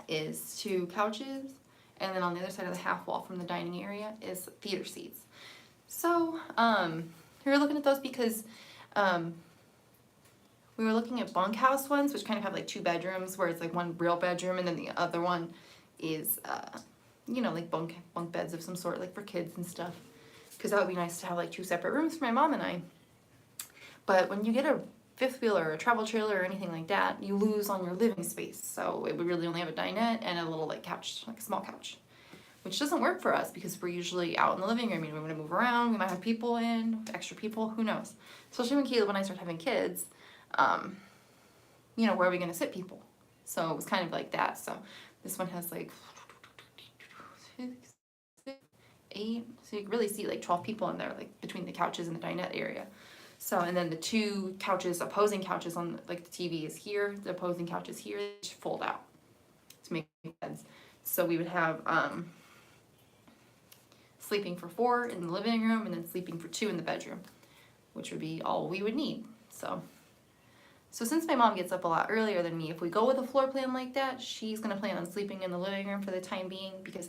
S1: is 2 couches. And then on the other side of the half wall from the dining area is theater seats. So we were looking at those because we were looking at bunkhouse ones, which kind of have like 2 bedrooms, where it's like one real bedroom and then the other one is, you know, like bunk beds of some sort, like for kids and stuff. Because that would be nice to have like 2 separate rooms for my mom and I. But when you get a fifth wheel or a travel trailer or anything like that, you lose on your living space. So it would really only have a dinette and a little like couch, like a small couch, which doesn't work for us because we're usually out in the living room. You know, we want to move around. We might have people in, extra people, who knows? Especially when Caleb and I start having kids. You know, where are we going to sit people? So it was kind of like that. So this one has like 6, 8. So you can really see like 12 people in there, like between the couches and the dinette area. So, and then the 2 couches, opposing couches on like the TV is here, the opposing couch is here, they just fold out to make beds. So we would have sleeping for 4 in the living room and then sleeping for 2 in the bedroom, which would be all we would need. So since my mom gets up a lot earlier than me, if we go with a floor plan like that, she's gonna plan on sleeping in the living room for the time being because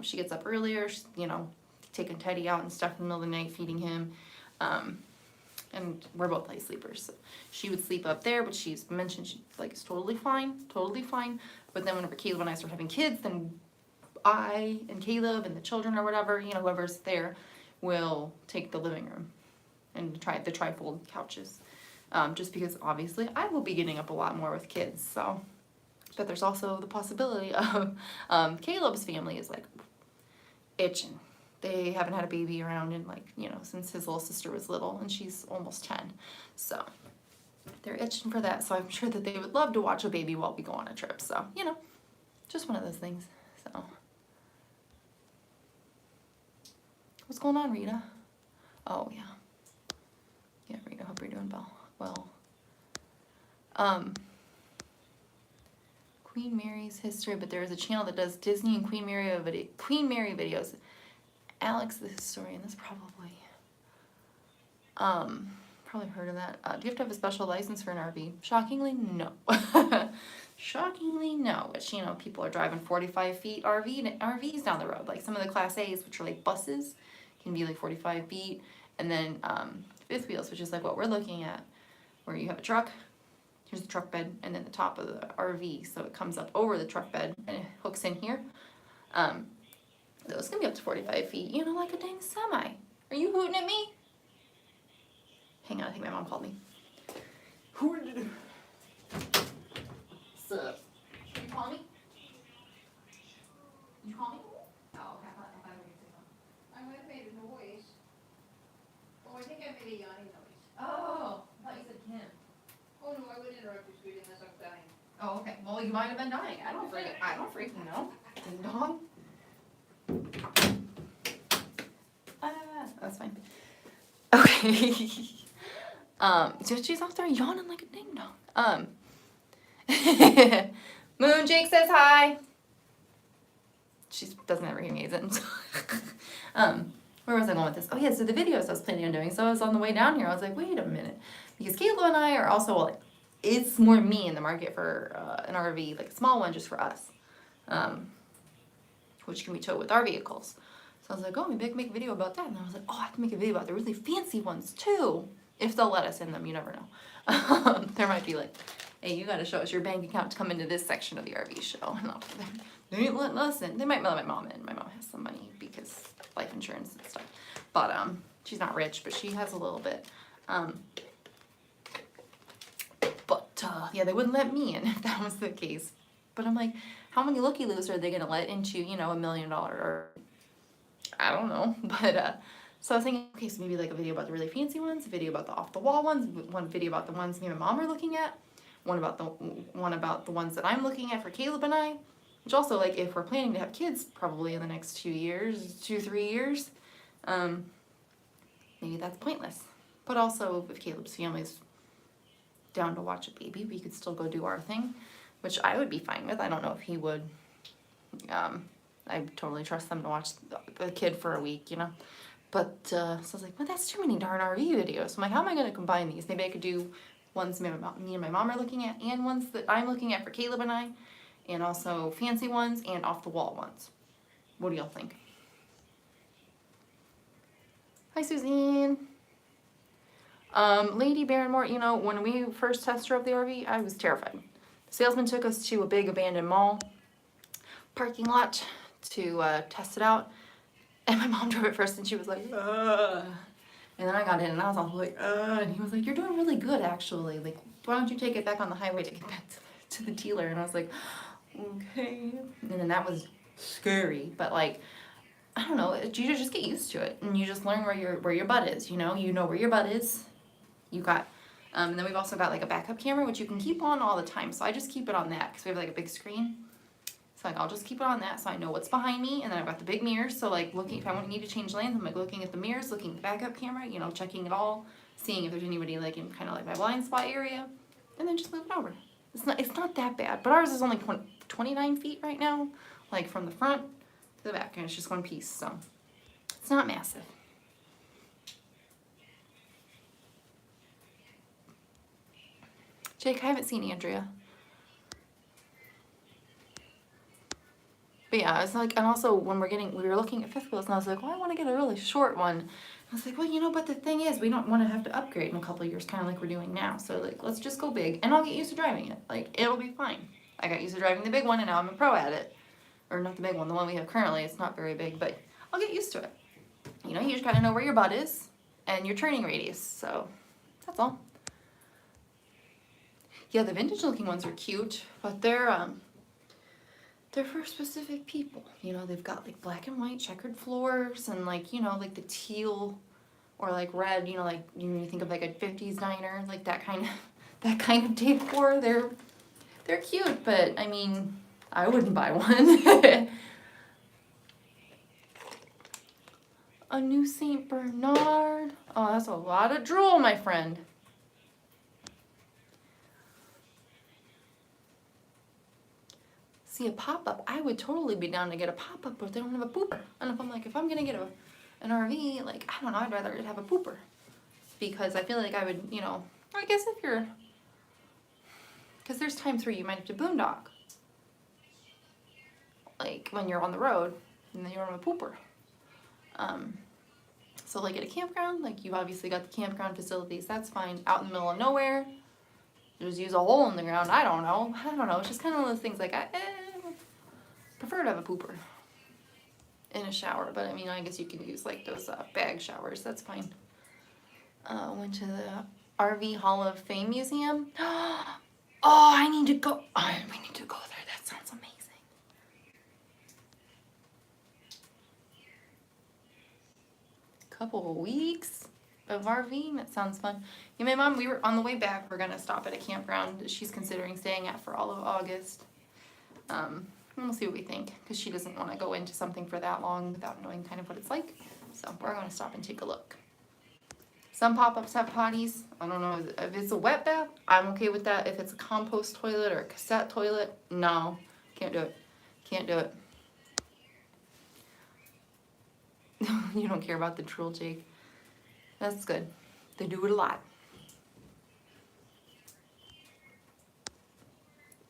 S1: she gets up earlier, she's, you know, taking Teddy out and stuff in the middle of the night, feeding him. And we're both light sleepers. So she would sleep up there, but she's mentioned she like is totally fine. But then whenever Caleb and I start having kids, then I and Caleb and the children or whatever, you know, whoever's there, will take the living room and try the trifold couches. Just because obviously I will be getting up a lot more with kids. So, but there's also the possibility of Caleb's family is like itching. They haven't had a baby around in like, you know, since his little sister was little and she's almost 10. So they're itching for that. So I'm sure that they would love to watch a baby while we go on a trip. So, you know, just one of those things. So what's going on, Rita? Oh yeah. Yeah, Rita, hope you're doing well. Queen Mary's history, but there is a channel that does Disney and Queen Mary videos. Alex the historian, that's probably heard of that. Do you have to have a special license for an RV? Shockingly, no. Shockingly, no. Which, you know, people are driving 45 feet RVs down the road. Like some of the Class A's, which are like buses, can be like 45 feet. And then fifth wheels, which is like what we're looking at, where you have a truck, here's the truck bed, and then the top of the RV. So it comes up over the truck bed and it hooks in here. Those can be up to 45 feet, you know, like a dang semi. Are you hooting at me? Hang on, I think my mom called me. Who are you? What's up? Did you call me? Did you call me? Oh, okay, I thought we were going to say something.
S2: I might have made a noise. Oh, I think I made a yawning noise.
S1: Oh, I thought you said Kim.
S2: Oh no, I wouldn't interrupt you, sweetie, unless I'm dying.
S1: Oh, okay. Well, you might have been dying. I don't freaking know. Ding dong. That's fine. Okay. She's out there yawning like a ding dong. Moon Jake says hi. She doesn't ever hear me, isn't. Where was I going with this? Oh yeah, so the videos I was planning on doing. So I was on the way down here. I was like, wait a minute, because Kayla and I are also like, it's more me in the market for an RV, like a small one just for us, which can be towed with our vehicles. So I was like, oh, maybe I can make a video about that. And I was like, oh, I can make a video about the really fancy ones too, if they'll let us in them. You never know. There might be like, hey, you got to show us your bank account to come into this section of the RV show. And they ain't letting us in. They might let my mom in. My mom has some money because life insurance and stuff. But she's not rich, but she has a little bit. Yeah, they wouldn't let me in if that was the case. But I'm like, how many looky-loos are they going to let into, you know, $1 million or I don't know. But so I was thinking, okay, so maybe like a video about the really fancy ones, a video about the off-the-wall ones, one video about the ones me and my mom are looking at, one about the ones that I'm looking at for Caleb and I, which also, like, if we're planning to have kids probably in the next 3 years, maybe that's pointless. But also, if Caleb's family's down to watch a baby, we could still go do our thing, which I would be fine with. I don't know if he would. I totally trust them to watch the kid for a week, you know. But so I was like, well, that's too many darn RV videos. So I'm like, how am I going to combine these? Maybe I could do ones me and my mom are looking at, and ones that I'm looking at for Caleb and I, and also fancy ones and off-the-wall ones. What do y'all think? Hi, Suzanne. Lady Barrymore, you know, when we first test drove the RV, I was terrified. The salesman took us to a big abandoned mall parking lot to test it out, and my mom drove it first, and she was like, ugh. And then I got in, and I was all like, ugh. And he was like, you're doing really good, actually. Like, why don't you take it back on the highway to get back to the dealer? And I was like, okay. And then that was scary, but like, I don't know, you just get used to it, and you just learn where your butt is, you know where your butt is. You got, and then we've also got like a backup camera, which you can keep on all the time. So I just keep it on that because we have like a big screen. So like I'll just keep it on that so I know what's behind me, and then I've got the big mirrors, so like looking, if I need to change lanes, I'm like looking at the mirrors, looking at the backup camera, you know, checking it all, seeing if there's anybody like in kind of like my blind spot area, and then just move it over. It's not that bad, but ours is only 29 feet right now, like from the front to the back, and it's just one piece, so it's not massive. Jake, I haven't seen Andrea. But yeah, it's like, and also when we were looking at fifth wheels, and I was like, well, I want to get a really short one. I was like, well, you know, but the thing is, we don't want to have to upgrade in a couple of years, kind of like we're doing now. So like, let's just go big, and I'll get used to driving it. Like, it'll be fine. I got used to driving the big one, and now I'm a pro at it. Or not the big one, the one we have currently. It's not very big, but I'll get used to it. You know, you just gotta know where your butt is and your turning radius. So that's all. Yeah, the vintage looking ones are cute, but they're for specific people. You know, they've got like black and white checkered floors, and like, you know, like the teal or like red, you know, like you think of like a 50s diner, like that kind of decor. They're cute, but I mean, I wouldn't buy one. A new Saint Bernard. Oh, that's a lot of drool, my friend. See, a pop-up, I would totally be down to get a pop-up, but they don't have a pooper. And if I'm like, if I'm gonna get an RV, like, I don't know, I'd rather it have a pooper. Because I feel like I would, you know, I guess if you're, because there's times where you might have to boondock. Like, when you're on the road, and then you don't have a pooper. So like at a campground, like you've obviously got the campground facilities, that's fine. Out in the middle of nowhere, just use a hole in the ground, I don't know, it's just kind of one of those things like, I prefer to have a pooper in a shower, but I mean, I guess you can use like those bag showers, that's fine. Went to the RV Hall of Fame Museum. Oh, I need to go, we need to go there, that sounds amazing. Couple of weeks of RVing, that sounds fun. Yeah, my mom, we were on the way back, we're gonna stop at a campground that she's considering staying at for all of August. And we'll see what we think, because she doesn't want to go into something for that long without knowing kind of what it's like. So we're gonna stop and take a look. Some pop-ups have potties. I don't know if it's a wet bath, I'm okay with that. If it's a compost toilet or a cassette toilet, no, can't do it. Can't do it. You don't care about the drool, Jake. That's good. They do it a lot.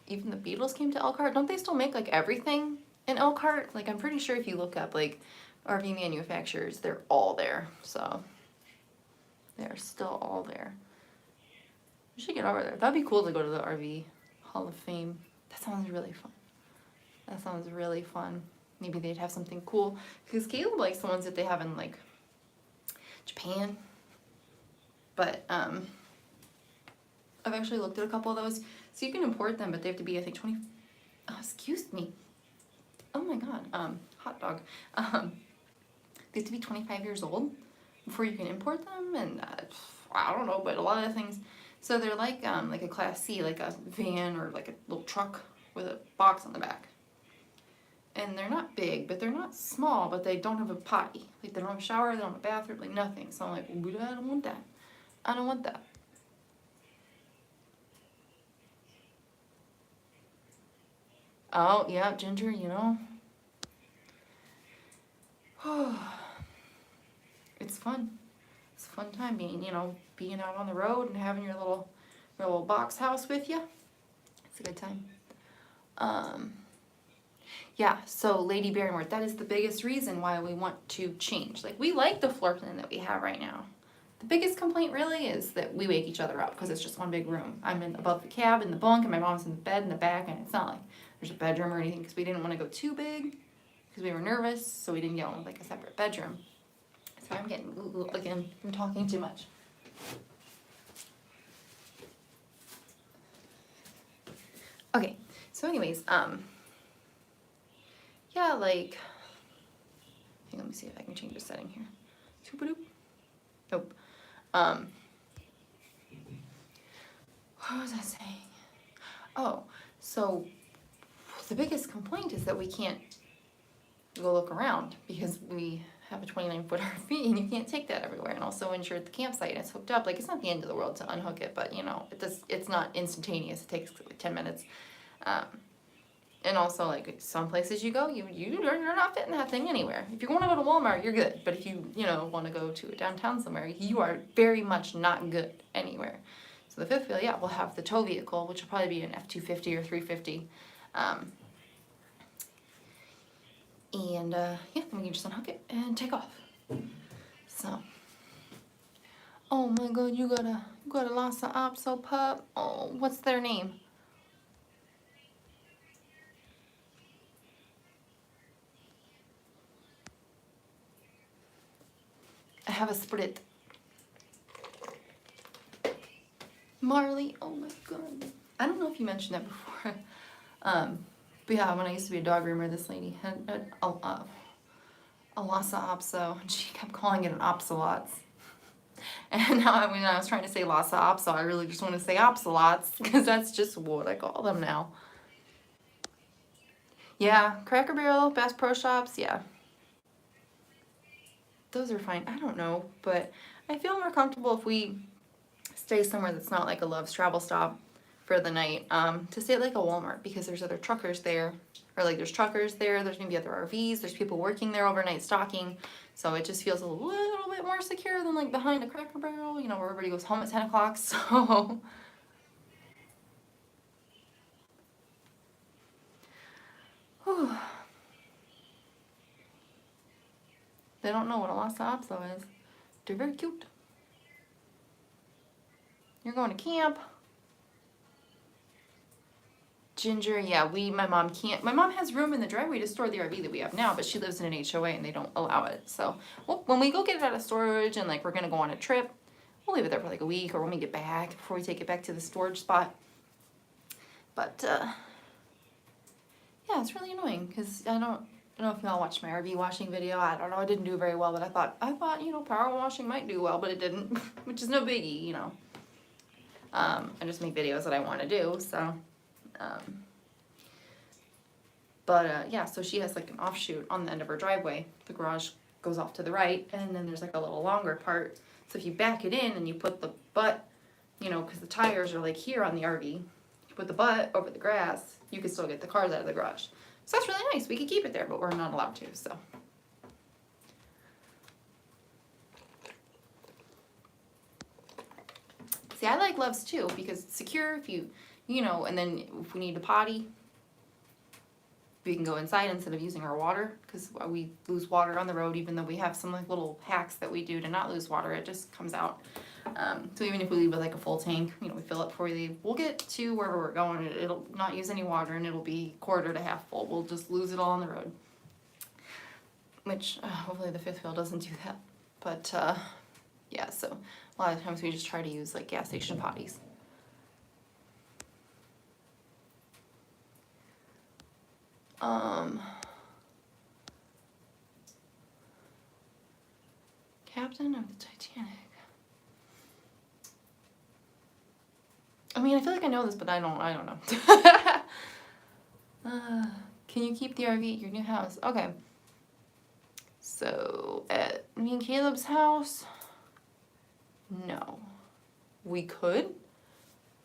S1: Even the Beatles came to Elkhart. Don't they still make like everything in Elkhart? Like I'm pretty sure if you look up like RV manufacturers, they're all there. So they're still all there. We should get over there. That'd be cool to go to the RV Hall of Fame. That sounds really fun. That sounds really fun. Maybe they'd have something cool. Because Caleb likes the ones that they have in like Japan. But I've actually looked at a couple of those. So you can import them, but they have to be, I think, 20. Oh, excuse me. Oh my god. Hot dog. They have to be 25 years old before you can import them, and I don't know, but a lot of things. So they're like a Class C, like a van or like a little truck with a box on the back. And they're not big, but they're not small, but they don't have a potty. Like they don't have a shower, they don't have a bathroom, like nothing. So I'm like, I don't want that. I don't want that. Oh, yeah, Ginger, you know. It's fun. It's a fun time being out on the road and having your little box house with you. It's a good time. Yeah, so Lady Barrymore, that is the biggest reason why we want to change. Like, we like the floor plan that we have right now. The biggest complaint really is that we wake each other up because it's just one big room. I'm above the cab in the bunk, and my mom's in the bed in the back, and it's not like there's a bedroom or anything because we didn't want to go too big because we were nervous, so we didn't get one with like a separate bedroom. So I'm getting again from talking too much. Okay, so anyways, yeah, like, let me see if I can change the setting here. Nope. What was I saying? Oh, so the biggest complaint is that we can't go look around because we have a 29-foot RV and you can't take that everywhere, and also ensure the campsite is hooked up. Like, it's not the end of the world to unhook it, but you know, it's not instantaneous. It takes like 10 minutes. And also, like, some places you go, you're not fitting that thing anywhere. If you want to go to Walmart, you're good. But if you want to go to a downtown somewhere, you are very much not good anywhere. So the fifth wheel, yeah, we'll have the tow vehicle, which will probably be an F-250 or 350. And yeah, then we can just unhook it and take off. So, oh my God, you got a Lhasa Apso pup. Oh, what's their name? I have a split. Marley, oh my God. I don't know if you mentioned that before. But yeah, when I used to be a dog groomer, this lady had a Lhasa Apso, and she kept calling it an Opsalots. And now when I was trying to say Lhasa Apso, I really just want to say Opsalots, because that's just what I call them now. Yeah, Cracker Barrel, Bass Pro Shops, yeah. Those are fine. I don't know, but I feel more comfortable if we stay somewhere that's not like a Love's travel stop for the night, to stay at like a Walmart, because there's other truckers there, or like there's truckers there, there's maybe other RVs, there's people working there overnight stocking, so it just feels a little bit more secure than like behind a Cracker Barrel, where everybody goes home at 10 o'clock, so. Whew. They don't know what a Lhasa Apso is. They're very cute. You're going to camp. Ginger, yeah, my mom can't. My mom has room in the driveway to store the RV that we have now, but she lives in an HOA and they don't allow it. So, well, when we go get it out of storage and like we're gonna go on a trip, we'll leave it there for like a week, or when we get back, before we take it back to the storage spot. But yeah, it's really annoying because I don't know if y'all watched my RV washing video. I don't know, I didn't do very well, but I thought power washing might do well, but it didn't, which is no biggie, I just make videos that I want to do, so. Yeah, so she has like an offshoot on the end of her driveway. The garage goes off to the right, and then there's like a little longer part. So if you back it in and you put the butt, because the tires are like here on the RV, you put the butt over the grass, you can still get the cars out of the garage. So that's really nice. We could keep it there, but we're not allowed to, so. See, I like Love's too, because it's secure if and then if we need to potty, we can go inside instead of using our water, because we lose water on the road, even though we have some like little hacks that we do to not lose water, it just comes out. So even if we leave with like a full tank, we fill up before we leave, we'll get to wherever we're going, it'll not use any water, and it'll be quarter to half full. We'll just lose it all on the road. Which, hopefully the fifth wheel doesn't do that. But, yeah, so a lot of times we just try to use like gas station potties. Captain of the Titanic. I mean, I feel like I know this, but I don't know. Can you keep the RV at your new house? Okay. So, at me and Caleb's house, no. We could,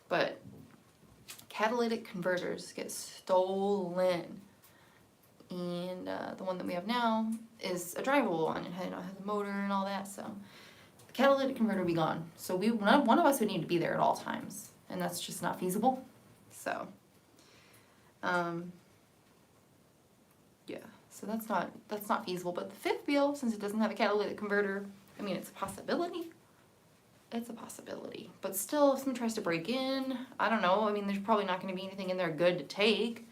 S1: but catalytic converters get stolen. And the one that we have now is a drivable one. It has a motor and all that, so the catalytic converter will be gone. So one of us would need to be there at all times, and that's just not feasible. So, yeah. So that's not feasible. But the fifth wheel, since it doesn't have a catalytic converter, I mean, it's a possibility. It's a possibility. But still, if someone tries to break in, I don't know. I mean, there's probably not going to be anything in there good to take.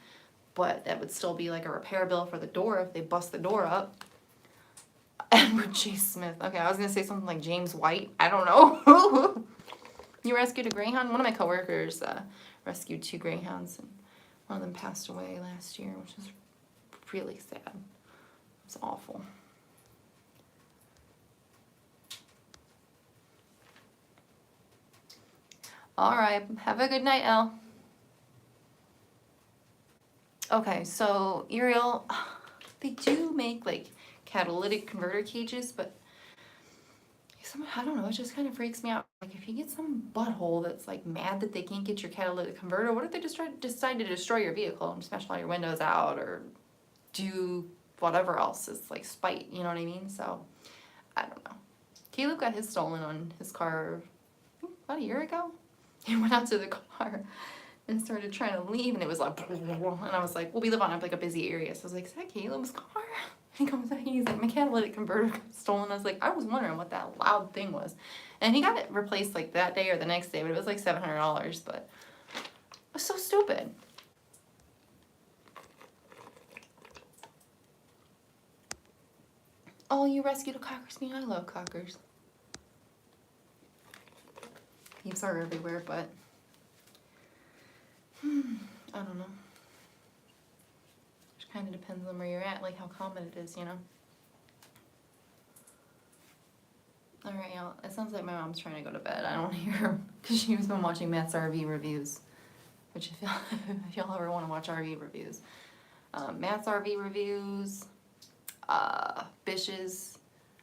S1: But that would still be like a repair bill for the door if they bust the door up. Edward J. Smith. Okay, I was going to say something like James White. I don't know. You rescued a greyhound? One of my coworkers rescued 2 greyhounds, and one of them passed away last year, which is really sad. It's awful. All right. Have a good night, Elle. Okay, so Uriel, they do make like catalytic converter cages, but I don't know, it just kind of freaks me out. Like if you get some butthole that's like mad that they can't get your catalytic converter, what if they just decide to destroy your vehicle and smash all your windows out or do whatever else is like spite, you know what I mean? So I don't know. Caleb got his stolen on his car about a year ago. He went out to the car and started trying to leave, and it was like, and I was like, well, we live on like a busy area, so I was like, is that Caleb's car? And he comes back and he's like, my catalytic converter got stolen. I was like, I was wondering what that loud thing was, and he got it replaced like that day or the next day, but it was like $700, but it was so stupid. Oh, you rescued a cocker spaniel. I love cockers. Thieves are everywhere, but I don't know. It kind of depends on where you're at, like how common it is, you know? Alright, y'all. It sounds like my mom's trying to go to bed. I don't hear her because she's been watching Matt's RV reviews. Which if y'all ever want to watch RV reviews. Matt's RV reviews, Bish's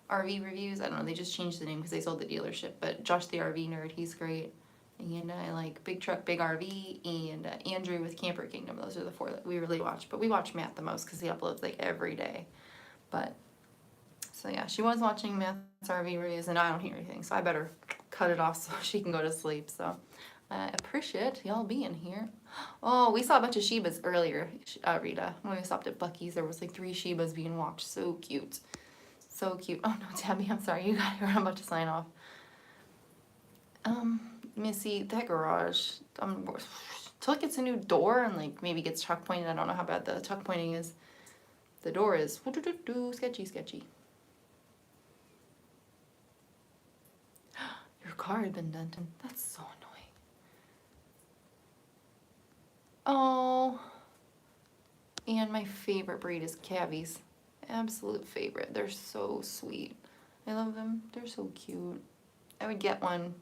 S1: RV reviews. I don't know, they just changed the name because they sold the dealership. But Josh the RV nerd, he's great. And I like Big Truck, Big RV, and Andrew with Camper Kingdom. Those are the 4 that we really watch. But we watch Matt the most because he uploads like every day. But, so yeah, she was watching Matt's RV reviews and I don't hear anything. So I better cut it off so she can go to sleep. So I appreciate y'all being here. Oh, we saw a bunch of Shibas earlier, Rita. When we stopped at Buc-ee's, there was like 3 Shibas being walked. So cute. So cute. Oh no, Tabby, I'm sorry. You got here. I'm about to sign off. Missy, that garage, till it gets a new door and like maybe gets chalk pointed. I don't know how bad the chalk pointing is. The door is sketchy. Your car had been dented. That's so annoying. Oh. And my favorite breed is Cavies. Absolute favorite. They're so sweet. I love them. They're so cute. I would get one,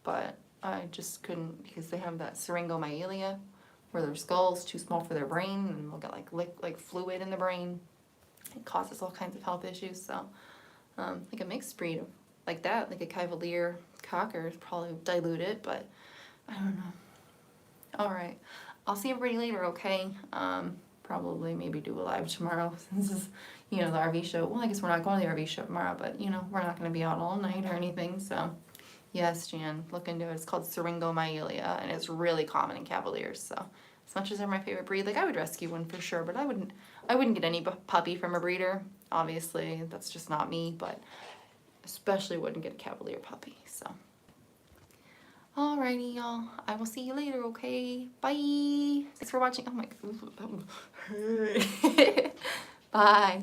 S1: but I just couldn't because they have that syringomyelia where their skull's too small for their brain and they'll get like fluid in the brain. It causes all kinds of health issues. So like a mixed breed of like that, like a Cavalier Cocker is probably diluted, but I don't know. All right. I'll see everybody later, okay? Probably maybe do a live tomorrow since this is, you know, the RV show. Well, I guess we're not going to the RV show tomorrow, but, you know, we're not going to be out all night or anything, so. Yes, Jan, look into it. It's called syringomyelia, and it's really common in Cavaliers, so. As much as they're my favorite breed, like, I would rescue one for sure, but I wouldn't get any puppy from a breeder. Obviously, that's just not me, but especially wouldn't get a Cavalier puppy, so. Alrighty, y'all. I will see you later, okay? Bye. Thanks for watching. Oh my God. Bye.